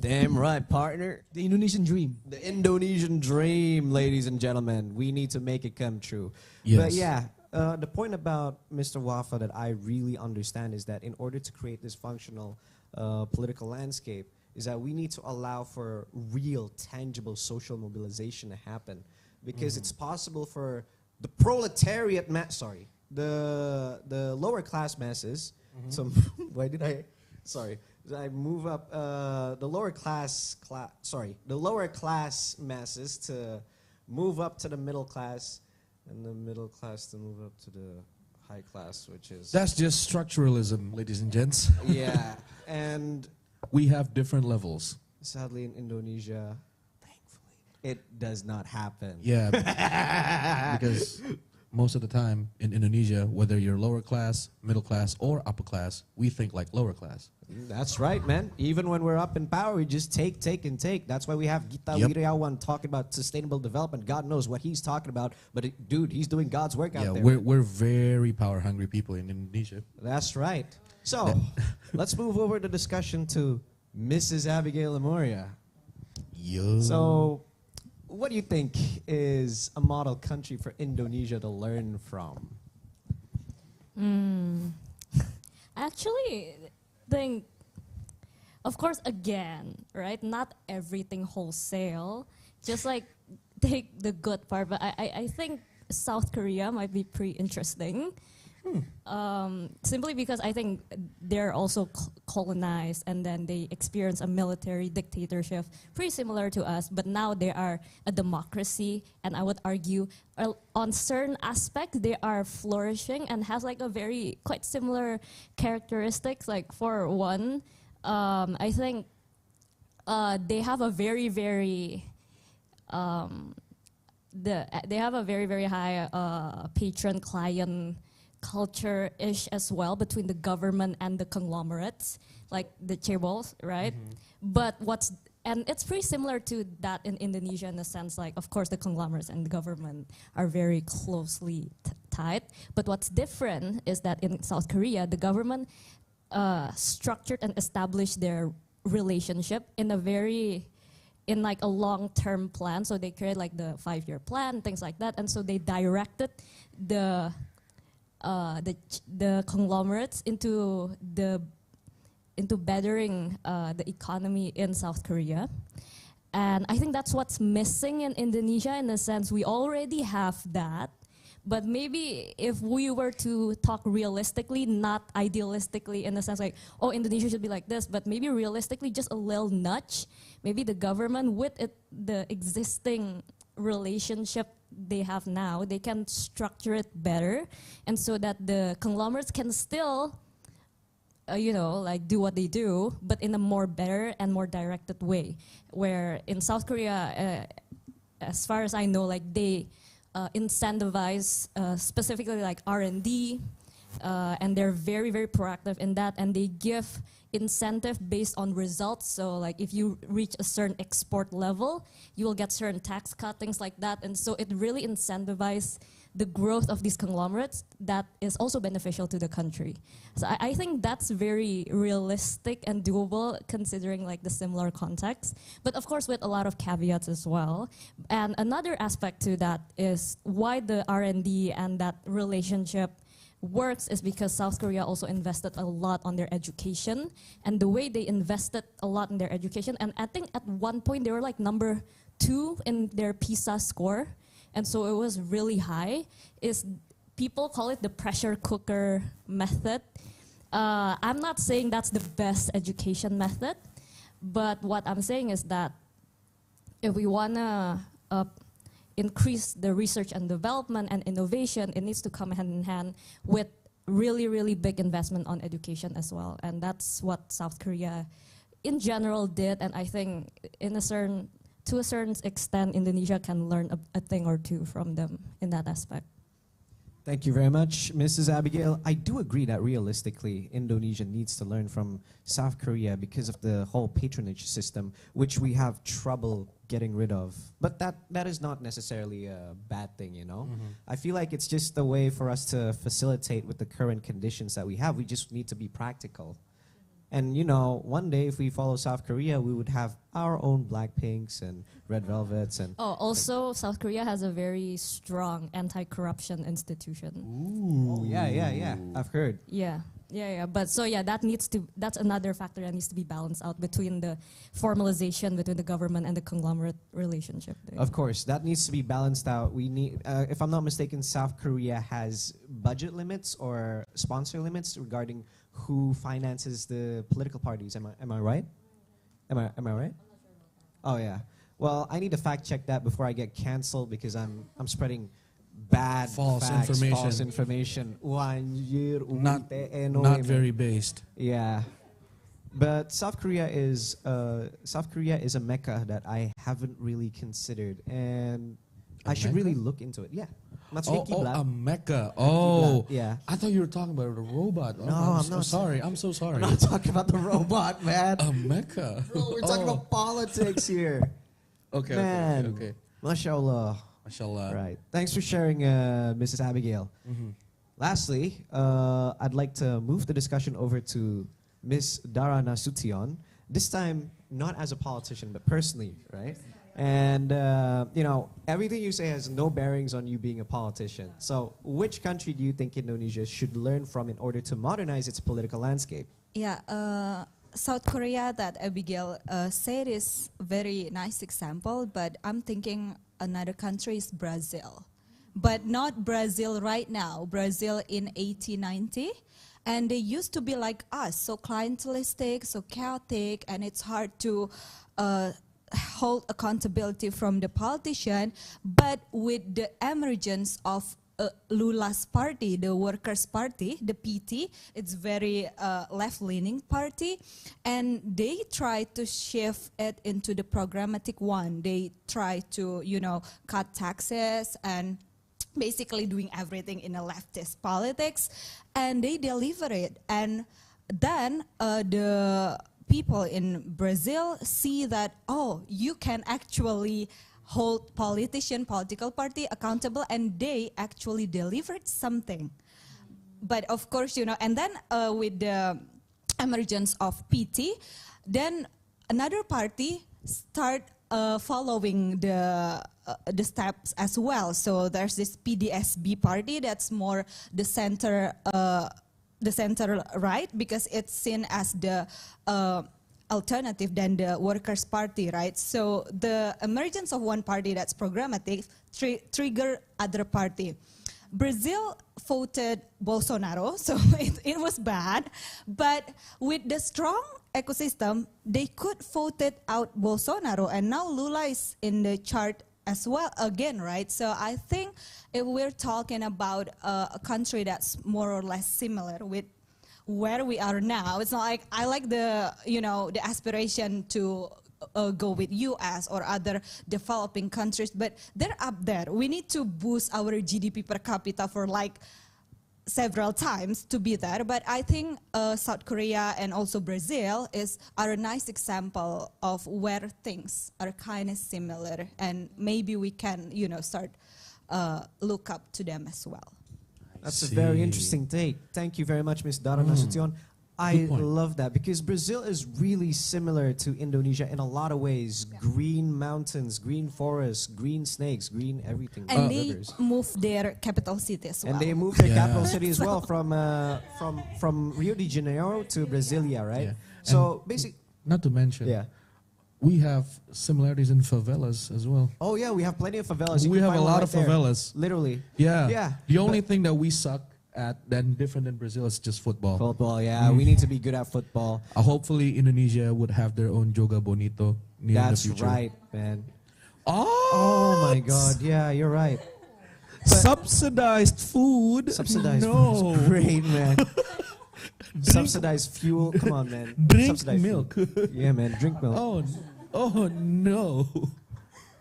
Damn right, partner. The Indonesian dream. The Indonesian dream, ladies and gentlemen. We need to make it come true. Yes. But yeah, the point about Mr. Wafa that I really understand is that in order to create this functional political landscape, is that we need to allow for real, tangible social mobilization to happen. Because it's possible for the proletariat, the lower class masses, so why did I, sorry, I move up the lower class masses to move up to the middle class, and the middle class to move up to the high class, which is... That's just structuralism, ladies and gents. Yeah, and... We have different levels. Sadly, in Indonesia, thankfully, it does not happen. Yeah, because most of the time in Indonesia, whether you're lower class, middle class, or upper class, we think like lower class. That's right, man. Even when we're up in power, we just take, and take. That's why we have Gita Wirjawan talking about sustainable development. God knows what he's talking about, but dude, he's doing God's work out there. We're very power-hungry people in Indonesia. That's right. So, let's move over the discussion to Mrs. Abigail Limuria. Yo. So, what do you think is a model country for Indonesia to learn from? Actually, think, of course, again, right? Not everything wholesale. Just like take the good part, but I think South Korea might be pretty interesting. Simply because I think they're also colonized and then they experience a military dictatorship pretty similar to us, but now they are a democracy, and I would argue on certain aspects they are flourishing and has like a very quite similar characteristics. Like for one, I think they have a very high patron-client culture-ish as well between the government and the conglomerates, like the chaebols, right? But what's And it's pretty similar to that in Indonesia in the sense, like, of course, the conglomerates and the government are very closely tied. But what's different is that in South Korea, the government structured and established their relationship in like a long-term plan. So they created like the 5-year plan, things like that. And so they directed the conglomerates into bettering the economy in South Korea. And I think that's what's missing in Indonesia in a sense. We already have that, but maybe if we were to talk realistically, not idealistically in the sense like, oh, Indonesia should be like this, but maybe realistically just a little nudge, maybe the government with the existing relationship they have now, they can structure it better, and so that the conglomerates can still like do what they do, but in a more better and more directed way. Where in South Korea, as far as I know, like they incentivize specifically like R&D, and they're very, very proactive in that, and they give incentive based on results. So like if you reach a certain export level, you will get certain tax cut, things like that. And so it really incentivizes the growth of these conglomerates that is also beneficial to the country. So I think that's very realistic and doable considering like the similar context, but of course with a lot of caveats as well. And another aspect to that is why the R&D and that relationship works is because South Korea also invested a lot on their education, and the way they invested a lot in their education, and I think at one point they were like number 2 in their PISA score, and so it was really high, is people call it the pressure cooker method. I'm not saying that's the best education method, but what I'm saying is that if we want to increase the research and development and innovation, it needs to come hand in hand with really, really big investment on education as well. And that's what South Korea in general did, and I think to a certain extent, Indonesia can learn a thing or two from them in that aspect. Thank you very much, Mrs. Abigail. I do agree that realistically, Indonesia needs to learn from South Korea because of the whole patronage system, which we have trouble getting rid of. But that is not necessarily a bad thing, you know? I feel like it's just a way for us to facilitate with the current conditions that we have. We just need to be practical. And you know, one day if we follow South Korea, we would have our own Blackpinks and Red Velvets and... Oh, also South Korea has a very strong anti-corruption institution. Ooh, yeah. I've heard. Yeah. But so yeah, that's another factor that needs to be balanced out between the formalization between the government and the conglomerate relationship there. Of course, that needs to be balanced out. We need, if I'm not mistaken, South Korea has budget limits or sponsor limits regarding who finances the political parties. Am I right? Am I right? I'm not sure about that. Oh yeah. Well, I need to fact check that before I get canceled because I'm spreading bad false information. Not very based. Yeah. But South Korea is a mecca that I haven't really considered, and I should really look into it. Yeah. A mecca. Oh, yeah. I thought you were talking about a robot. No, I'm not. Sorry. I'm so sorry. I'm not talking about the robot, man. A mecca. Bro, we're talking about politics here. Okay. Man. Okay. Mashallah. Mashallah. Right. Thanks for sharing, Mrs. Abigail. Lastly, I'd like to move the discussion over to Ms. Dara Nasution. This time, not as a politician, but personally, right? And, you know, everything you say has no bearings on you being a politician. So which country do you think Indonesia should learn from in order to modernize its political landscape? Yeah, South Korea that Abigail said is a very nice example, but I'm thinking another country is Brazil. But not Brazil right now, Brazil in 1890. And they used to be like us, so clientelistic, so chaotic, and it's hard to hold accountability from the politician. But with the emergence of Lula's party, the Workers' Party, the PT, it's very left-leaning party, and they try to shift it into the programmatic one. They try to, you know, cut taxes and basically doing everything in a leftist politics, and they deliver it. And then the people in Brazil see that, oh, you can actually hold political party accountable, and they actually delivered something. But of course, and then with the emergence of PT, then another party start following the steps as well. So there's this PDSB party that's more the center right, because it's seen as the alternative than the Workers' Party, right? So the emergence of one party that's programmatic trigger other party. Brazil voted Bolsonaro, so it was bad. But with the strong ecosystem, they could vote out Bolsonaro, and now Lula is in the chart as well again, right? So I think if we're talking about a country that's more or less similar with where we are now, it's not like I like the the aspiration to go with US or other developing countries, but they're up there. We need to boost our GDP per capita for like several times to be there. But I think South Korea and also Brazil are a nice example of where things are kind of similar, and maybe we can start look up to them as well. That's a very interesting take. Thank you very much, Ms. Dara Nasution. I love that, because Brazil is really similar to Indonesia in a lot of ways. Yeah. Green mountains, green forests, green snakes, green everything. And they moved their capital city as well. And they moved their capital city as well from Rio de Janeiro to Brasilia, right? Yeah. So basically, not to mention, we have similarities in favelas as well. Oh yeah, we have plenty of favelas. We have a lot of favelas. Literally. Yeah. Yeah. The only thing that we suck at then different than Brazil is just football. Football, yeah. We need to be good at football. Hopefully Indonesia would have their own Joga Bonito in the future. That's right, man. Oh my God. Yeah, you're right. Subsidized food. Subsidized food is great, man. Subsidized fuel. Come on, man. Drink Subsidized milk. Yeah, man. Drink milk. Oh no.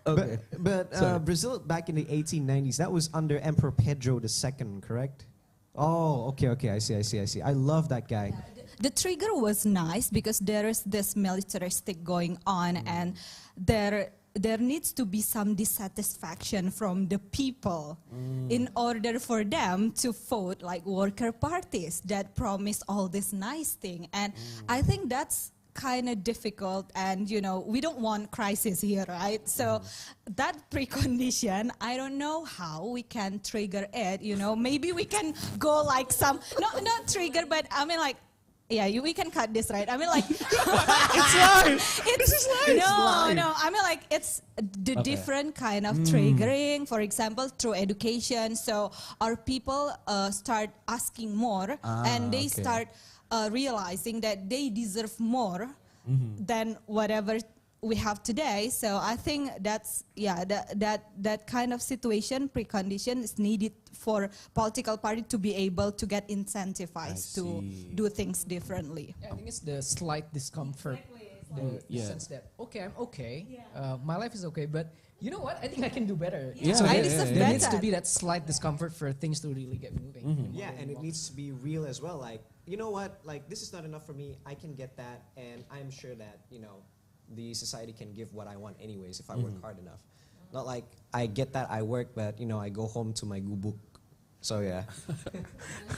Okay. But Brazil back in the 1890s, that was under Emperor Pedro II, correct? Oh, okay. I see. I love that guy. The trigger was nice because there is this militaristic going on, and there needs to be some dissatisfaction from the people in order for them to vote like worker parties that promise all this nice thing. And I think that's kind of difficult, and we don't want crisis here, right? So that precondition, I don't know how we can trigger it. Maybe we can go like some not trigger, but I mean like, yeah, we can cut this, right? I mean like it's live. This is live. No. I mean like it's the different kind of triggering. For example, through education. So our people start asking more, and they start realizing that they deserve more than whatever we have today. So I think that's that kind of situation precondition is needed for political party to be able to get incentivized to do things differently. Yeah, I think it's the slight discomfort, the sense that I'm okay, my life is okay, but you know what? I think I can do better. So there needs to be that slight discomfort for things to really get moving. Yeah, and it needs to be real as well. Like, you know what? Like, this is not enough for me. I can get that, and I'm sure that the society can give what I want anyways if I work hard enough. Not like I get that I work, but I go home to my gubuk. So yeah,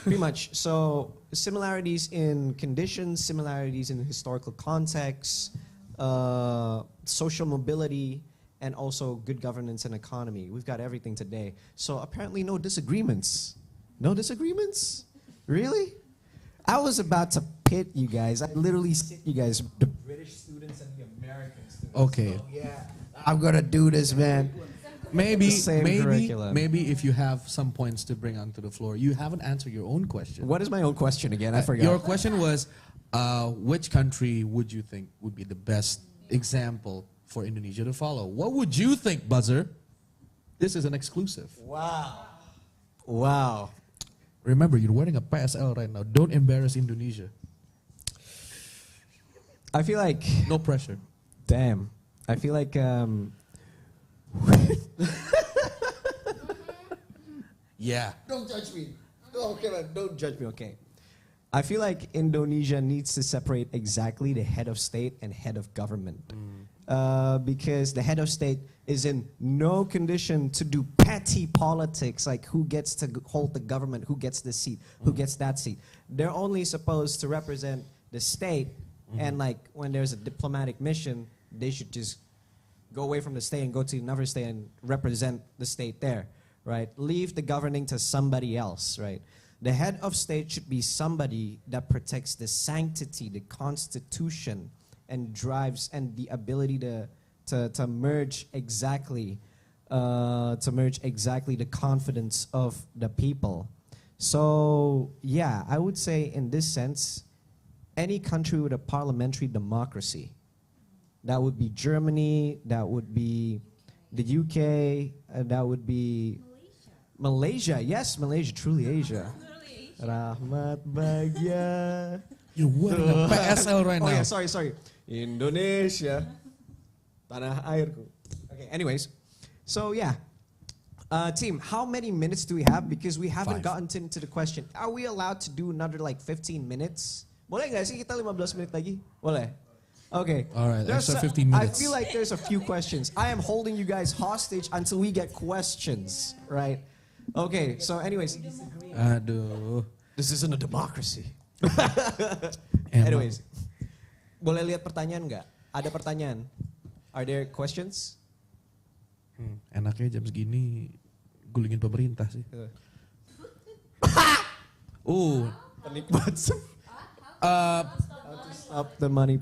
pretty much. So similarities in conditions, similarities in historical context, social mobility, and also good governance and economy. We've got everything today. So apparently no disagreements. No disagreements? Really? I was about to pit you guys. I literally sit you guys, the British students and the American students. Okay. So, yeah, I'm gonna do this, man. Maybe curriculum. maybe if you have some points to bring onto the floor. You haven't answered your own question. What is my own question again? I forgot. Your question was, which country would you think would be the best example for Indonesia to follow? What would you think, Buzzer? This is an exclusive. Wow. Remember, you're wearing a PSL right now. Don't embarrass Indonesia. I feel like... No pressure. Damn. I feel like... Yeah. Don't judge me. Okay, man. Don't judge me, okay. I feel like Indonesia needs to separate exactly the head of state and head of government. Because the head of state is in no condition to do petty politics, like who gets to hold the government, who gets this seat, who gets that seat. They're only supposed to represent the state, and like when there's a diplomatic mission, they should just go away from the state and go to another state and represent the state there, right? Leave the governing to somebody else, right? The head of state should be somebody that protects the sanctity, the constitution, and drives and the ability to merge exactly the confidence of the people. So yeah, I would say in this sense, any country with a parliamentary democracy, that would be Germany, that would be the UK, that would be Malaysia. Yes, Malaysia, truly Asia. Rahmat Bagya. You're wearing a PSL right now. Oh yeah, sorry. Indonesia, tanah airku. Okay, anyways, so yeah. Team, how many minutes do we have? Because we haven't 5. gotten into the question. Are we allowed to do another like 15 minutes? Boleh nggak sih kita 15 menit lagi? Boleh. Okay. All right, There's extra a- 15 minutes. I feel like there's a few questions. I am holding you guys hostage until we get questions, right? Okay, so anyways, Aduh. this isn't a democracy. Emang. Anyways, boleh lihat pertanyaan nggak? Ada pertanyaan? Are there questions? Enaknya jam segini gulingin pemerintah sih. Penikmat. Up the money.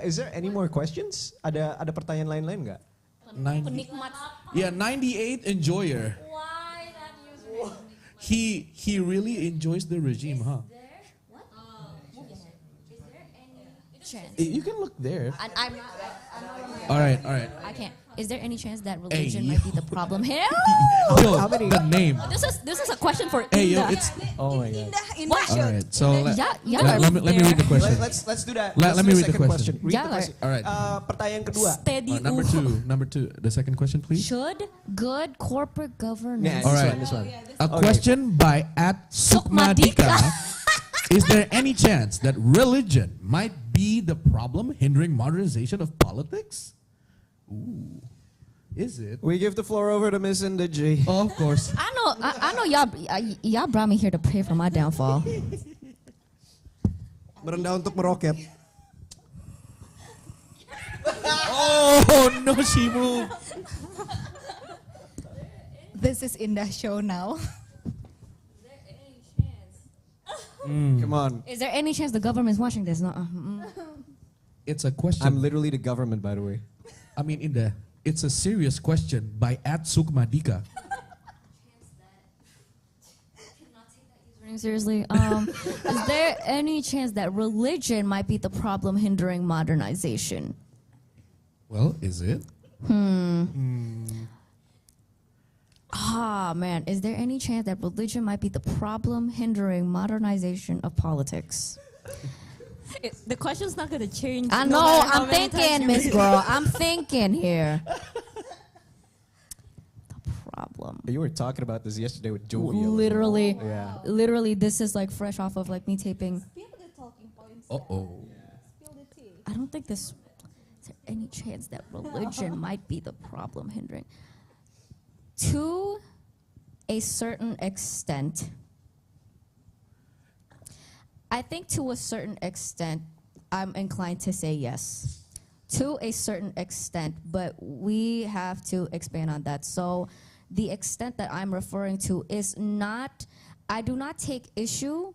Is there any more questions? Ada pertanyaan lain-lain nggak? 90, yeah, 98 enjoyer. Why that user? He really enjoys the regime, huh? Chance. You can look there. And I'm not. All right. I can't. Is there any chance that religion might be the problem here? Yo, How many- the name. This is a question for Hey, yo, Indah. it's Oh my god. all right. So let me read the question. Let's do that. Let Let's me do read the second question. Read the Yeah, question. all right. Pertanyaan kedua. Steady. Number two. The second question, please. Should good corporate governance? Yeah, All right. this one. A question by @Sukmadika. Is there any chance that religion might be the problem hindering modernization of politics? Ooh, is it? We give the floor over to Miss Indah G. Oh, of course. I know y'all brought me here to pray for my downfall. Merendah untuk meroket. Oh no, she moved. This is Indah Show now. Come on. Is there any chance the government's watching this? No. It's a question. I'm literally the government, by the way. I mean, it's a serious question by @Sukmadika. Seriously, is there any chance that religion might be the problem hindering modernization? Well, is it? Man, is there any chance that religion might be the problem hindering modernization of politics? The question's not gonna change. I no know, matter how I'm many times thinking, you Miss read it. Girl, I'm thinking here. The problem. You were talking about this yesterday with Joey. Literally, Yeah. literally, this is like fresh off of like me taping. Uh-oh. I don't think this. Is there any chance that religion might be the problem hindering? To a certain extent, I think to a certain extent, I'm inclined to say yes. To a certain extent, but we have to expand on that. So the extent that I'm referring to is not, I do not take issue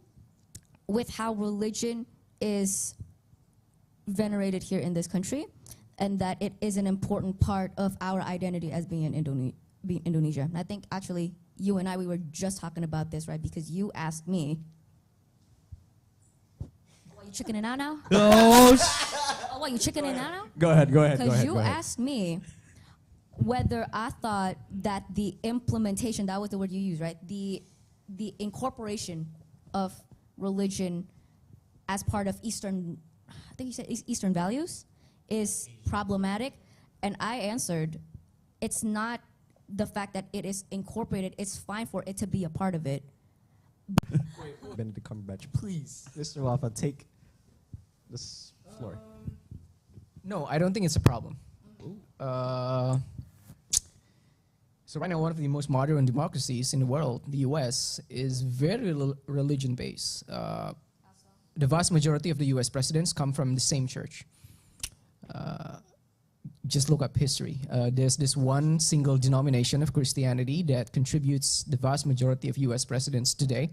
with how religion is venerated here in this country, and that it is an important part of our identity as being Indonesia. And I think actually you and I, we were just talking about this, right? Because you asked me, what, you chickening out now? Oh, Oh, what, you chickening out now? Go ahead. Because you asked me whether I thought that the implementation, that was the word you used, right? The incorporation of religion as part of Eastern, I think you said Eastern values, is problematic. And I answered, it's not the fact that it is incorporated, it's fine for it to be a part of it. Benedict Cumberbatch, please, Mr. Wafa, take this floor. No, I don't think it's a problem. So right now, one of the most modern democracies in the world, the US, is very religion-based. The vast majority of the US presidents come from the same church. Just look up history. There's this one single denomination of Christianity that contributes the vast majority of US presidents today.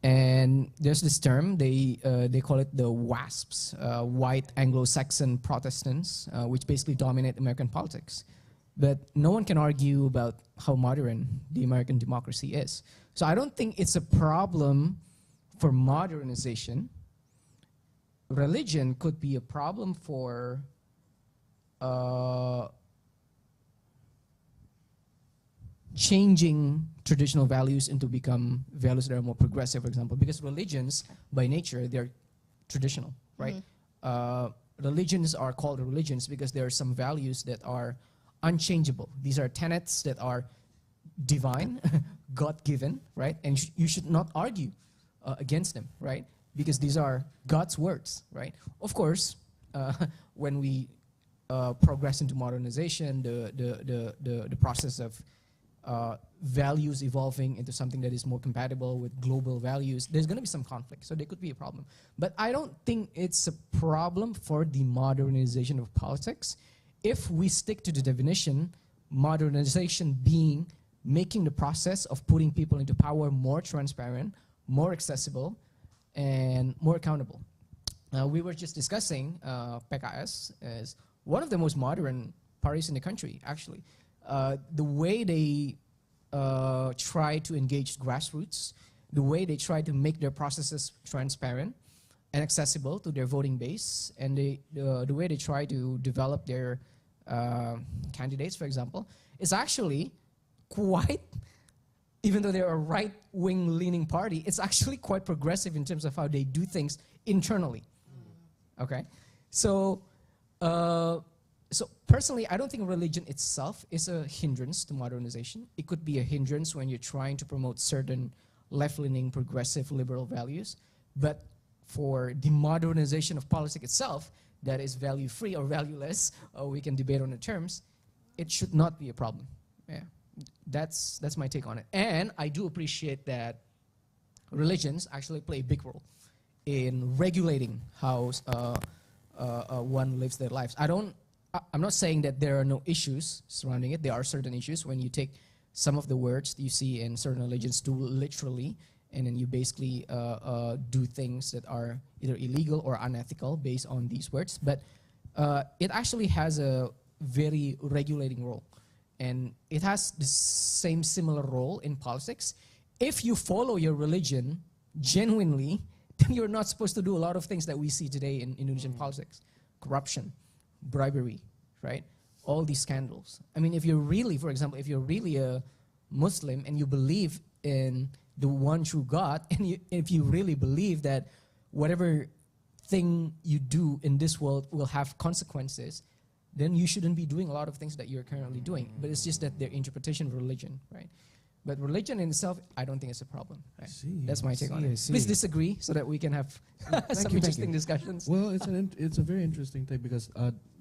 And there's this term, they call it the WASPs, White Anglo-Saxon Protestants, which basically dominate American politics. But no one can argue about how modern the American democracy is. So I don't think it's a problem for modernization. Religion could be a problem for changing traditional values into become values that are more progressive, for example, because religions, by nature, they're traditional, right? Religions are called religions because there are some values that are unchangeable. These are tenets that are divine, God-given, right? And you should not argue against them, right? Because these are God's words, right? Of course, when we progress into modernization, the process of values evolving into something that is more compatible with global values, there's going to be some conflict. So there could be a problem. But I don't think it's a problem for the modernization of politics if we stick to the definition, modernization being making the process of putting people into power more transparent, more accessible, and more accountable. We were just discussing PKS as one of the most modern parties in the country, actually. The way they try to engage grassroots, the way they try to make their processes transparent and accessible to their voting base, and the way they try to develop their candidates, for example, is actually quite, even though they're a right-wing leaning party, it's actually quite progressive in terms of how they do things internally. Okay? So, so personally, I don't think religion itself is a hindrance to modernization. It could be a hindrance when you're trying to promote certain left-leaning, progressive, liberal values. But for the modernization of politics itself, that is value-free or valueless, or we can debate on the terms, it should not be a problem. Yeah, that's my take on it. And I do appreciate that religions actually play a big role in regulating how one lives their lives. I'm not saying that there are no issues surrounding it. There are certain issues when you take some of the words you see in certain religions too literally, and then you basically do things that are either illegal or unethical based on these words. But it actually has a very regulating role. And it has the same similar role in politics. If you follow your religion genuinely, then you're not supposed to do a lot of things that we see today in Indonesian politics. Corruption, bribery, right? All these scandals. I mean, if you're really, for example, if you're really a Muslim and you believe in the one true God, and if you really believe that whatever thing you do in this world will have consequences, then you shouldn't be doing a lot of things that you're currently doing. But it's just that their interpretation of religion, right? But religion in itself, I don't think it's a problem. Right? That's my take on it. Please disagree so that we can have some interesting discussions. Well, it's a very interesting thing because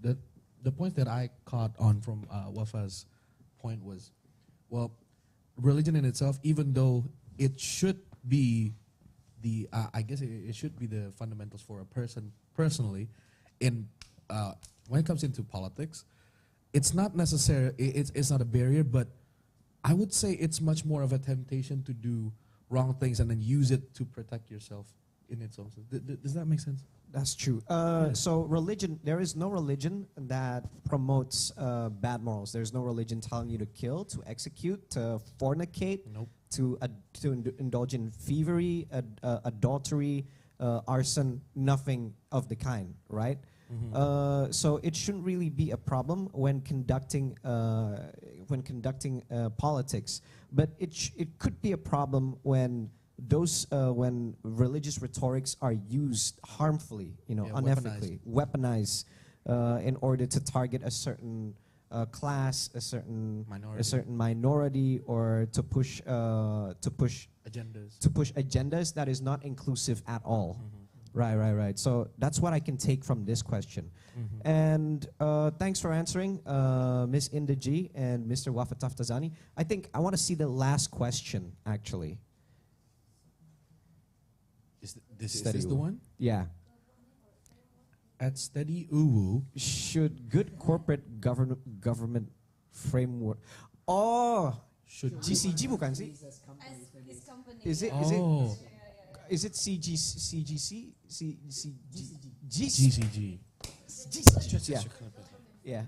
the point that I caught on from Wafa's point was, well, religion in itself, even though it should be the, I guess it should be the fundamentals for a person personally, in when it comes into politics, it's not necessary. It's not a barrier, but I would say it's much more of a temptation to do wrong things and then use it to protect yourself in its own sense. Does that make sense? That's true. So religion, there is no religion that promotes bad morals. There's no religion telling you to kill, to execute, to fornicate, to indulge in thievery, adultery, arson, nothing of the kind, right? So it shouldn't really be a problem when conducting politics, but it could be a problem when when religious rhetorics are used harmfully, unethically, weaponized in order to target a certain class, a certain Minority. minority, or to push Agendas. agendas that is not inclusive at all. Right. So that's what I can take from this question. And thanks for answering, Miss Indah G and Mr. Wafa Taftazani. I think I want to see the last question, actually. Is this the one? Yeah. At Steady Uwu. Should good corporate government framework... Oh! Should GCG bukan sih? Is it? Is it CGC? GCG. Yeah.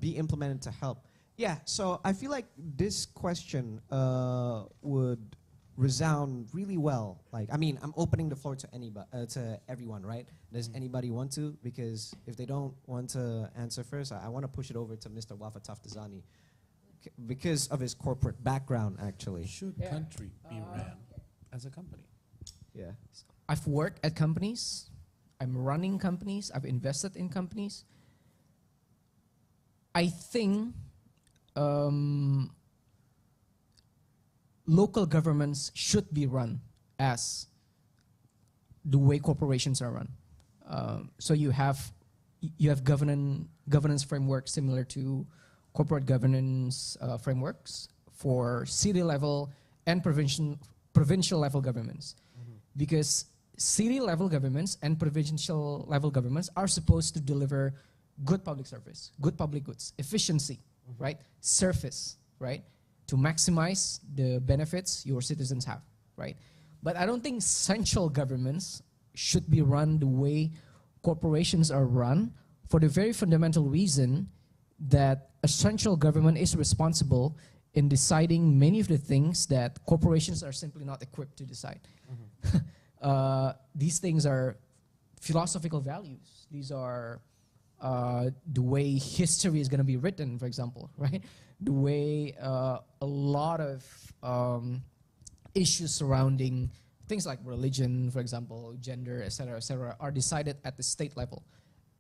Be implemented to help. Yeah, so I feel like this question would resound really well. Like, I mean, I'm opening the floor to anybody, to everyone, right? Does anybody want to? Because if they don't want to answer first, I want to push it over to Mr. Wafa Taftazani because of his corporate background, actually. Should country be ran as a company? Yeah. I've worked at companies. I'm running companies. I've invested in companies. I think local governments should be run as the way corporations are run. So you have governance frameworks similar to corporate governance frameworks for city level and provincial level governments, because city level governments and provincial level governments are supposed to deliver good public service, good public goods, efficiency, right? Service, right? To maximize the benefits your citizens have, right? But I don't think central governments should be run the way corporations are run, for the very fundamental reason that a central government is responsible in deciding many of the things that corporations are simply not equipped to decide. These things are philosophical values. These are the way history is going to be written, for example, right? The way a lot of issues surrounding things like religion, for example, gender, etc., are decided at the state level,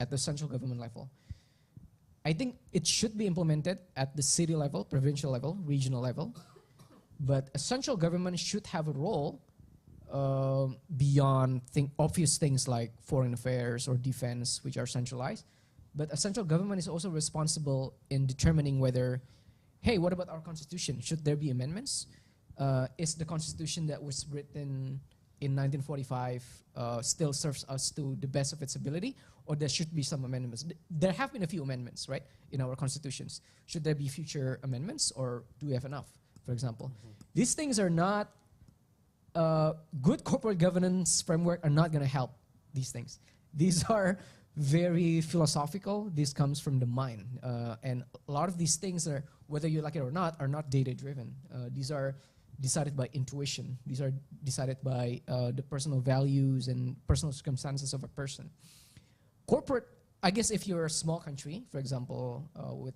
at the central government level. I think it should be implemented at the city level, provincial level, regional level, but a central government should have a role beyond obvious things like foreign affairs or defense, which are centralized. But a central government is also responsible in determining whether, hey, what about our constitution? Should there be amendments? Is the constitution that was written in 1945 still serves us to the best of its ability, or there should be some amendments? There have been a few amendments, right, in our constitutions. Should there be future amendments, or do we have enough, for example? These things are not, good corporate governance framework are not going to help these things. These are very philosophical. This comes from the mind. And a lot of these things are, whether you like it or not, are not data-driven. These are decided by intuition. These are decided by the personal values and personal circumstances of a person. Corporate, I guess if you're a small country, for example, with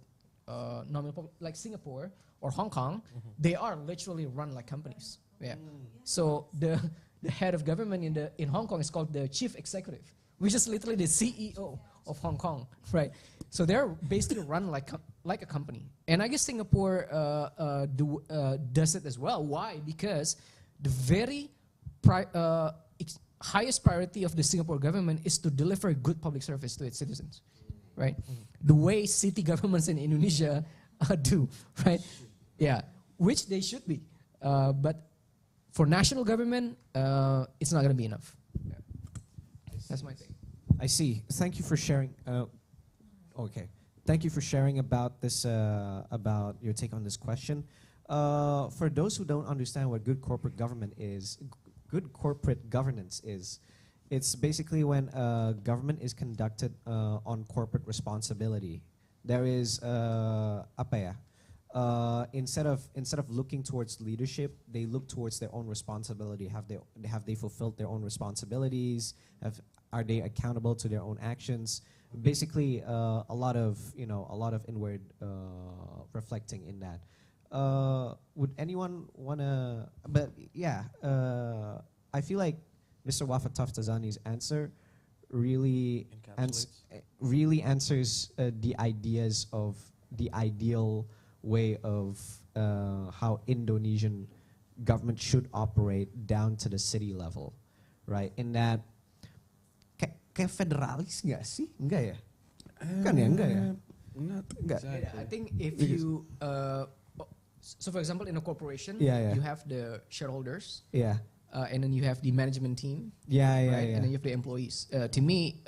nominal like Singapore or Hong Kong, they are literally run like companies. Yeah. So the head of government in Hong Kong is called the chief executive, which is literally the CEO of Hong Kong, right? So they're basically run like a company. And I guess Singapore does it as well. Why? Because the very highest priority of the Singapore government is to deliver good public service to its citizens, right? The way city governments in Indonesia do, right? Yeah, which they should be. But for national government, it's not going to be enough. Yeah. That's my thing. I see. Thank you for sharing. Okay. Thank you for sharing about this, about your take on this question. For those who don't understand what good corporate government is, good corporate governance is, it's basically when government is conducted on corporate responsibility. There is apa ya? Instead of looking towards leadership, they look towards their own responsibility. Have they fulfilled their own responsibilities? Are they accountable to their own actions? Basically, a lot of inward reflecting in that. Would anyone wanna? But yeah, I feel like Mr. Wafa Taftazani's answer really Encapsulates. really answers the ideas of the ideal way of how Indonesian government should operate down to the city level, right? In that, kayak federalis nggak sih? Enggak ya? Kan ya, enggak ya? Not Enggak. exactly. Yeah, I think if you, so for example, in a corporation, Yeah. you have the shareholders, Yeah. and then you have the management team, Yeah, right? And then you have the employees. To me,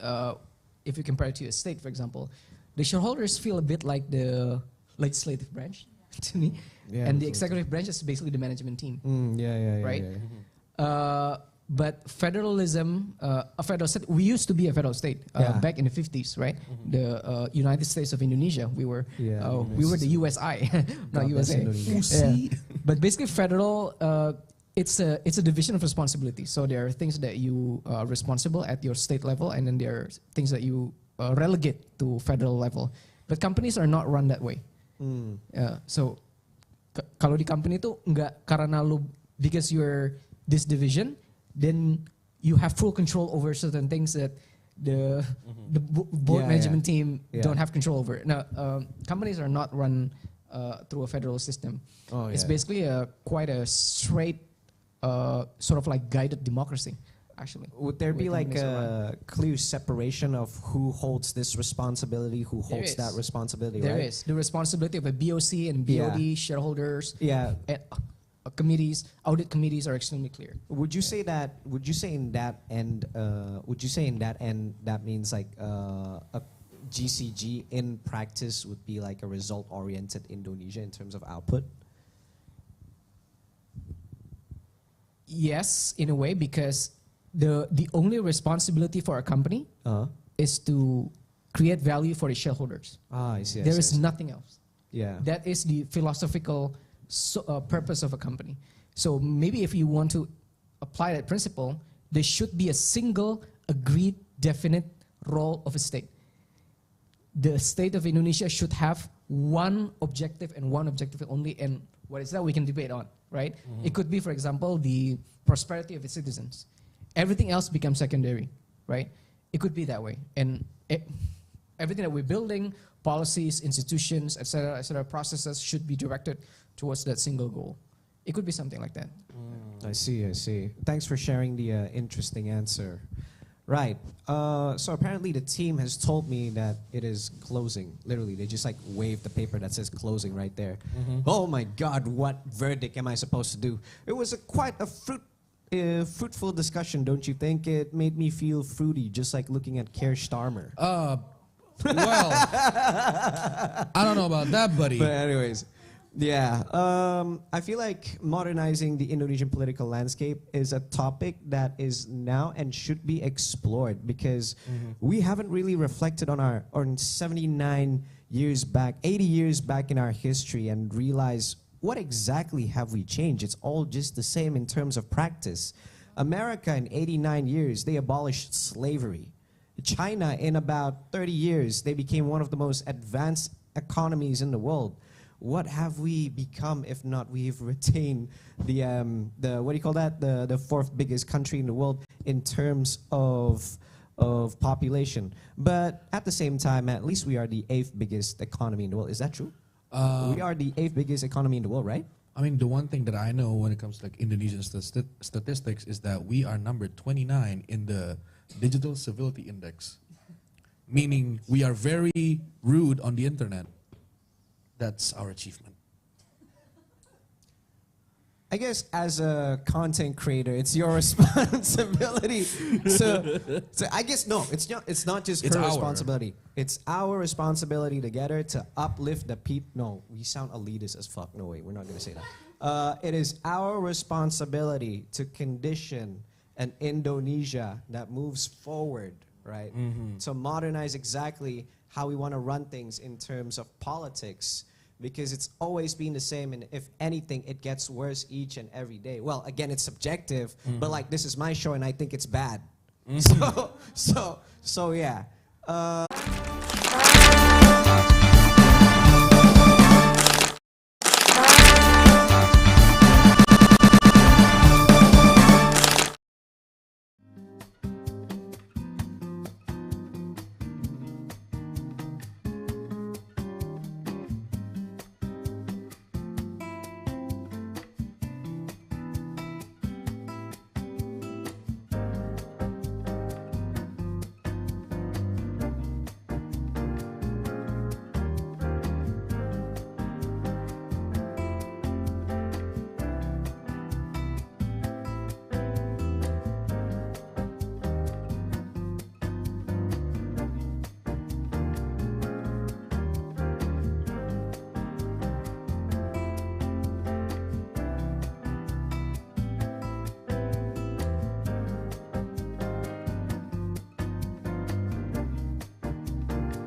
if you compare it to a state, for example, the shareholders feel a bit like the legislative branch to me, Yeah, and the betul, executive branch is basically the management team, Yeah. right? Yeah. But federalism, a federal state, we used to be a federal state Yeah. back in the 50s, right? The United States of Indonesia, we were the USI, not God bless USA. Indonesia. Yeah. But basically, federal, it's a division of responsibility. So there are things that you are responsible at your state level, and then there are things that you relegate to federal level. But companies are not run that way. So kalau di company itu nggak karena lu because you're this division, then you have full control over certain things that the board management team don't have control over. Now, companies are not run through a federal system. It's basically quite a straight, sort of like guided democracy, actually. Would there be like a clear separation of who holds this responsibility, who holds that responsibility, There right? is. The responsibility of a BOC and BOD, shareholders, Yeah. and, committees, audit committees are extremely clear. Would you say in that end that means like a GCG in practice would be like a result-oriented Indonesia in terms of output? Yes, in a way, because the only responsibility for a company is to create value for the shareholders. I see. There is nothing else. Yeah. That is the philosophical purpose of a company. So maybe if you want to apply that principle, there should be a single, agreed, definite role of a state. The state of Indonesia should have one objective and one objective only, and what is that we can debate on, right? It could be, for example, the prosperity of its citizens. Everything else becomes secondary, right? It could be that way. And everything that we're building, policies, institutions, etc., processes should be directed towards that single goal. It could be something like that. I see. Thanks for sharing the interesting answer. Right. So apparently the team has told me that it is closing. Literally, they just like waved the paper that says closing right there. Oh my God, what verdict am I supposed to do? It was quite a fruitful discussion, don't you think? It made me feel fruity, just like looking at Keir Starmer. Well, I don't know about that, buddy. But anyways, yeah. I feel like modernizing the Indonesian political landscape is a topic that is now and should be explored because we haven't really reflected on 79 years back, 80 years back in our history and realized what exactly have we changed. It's all just the same in terms of practice. America in 89 years, they abolished slavery. China, in about 30 years, they became one of the most advanced economies in the world. What have we become if not we've retained the what do you call that? The fourth biggest country in the world in terms of population. But at the same time, at least we are the 8th biggest economy in the world. Is that true? We are the 8th biggest economy in the world, right? I mean, the one thing that I know when it comes to like Indonesian statistics is that we are number 29 in the Digital Civility Index, meaning we are very rude on the internet. That's our achievement. I guess as a content creator, it's your responsibility. So I guess no, it's not just her responsibility. It's our responsibility together to uplift the people. No, we sound elitist as fuck. No way, we're not gonna say that. It is our responsibility to condition an Indonesia that moves forward, right? To modernize exactly how we want to run things in terms of politics. Because it's always been the same, and if anything, it gets worse each and every day. Well, again, it's subjective, but like this is my show, and I think it's bad. So yeah.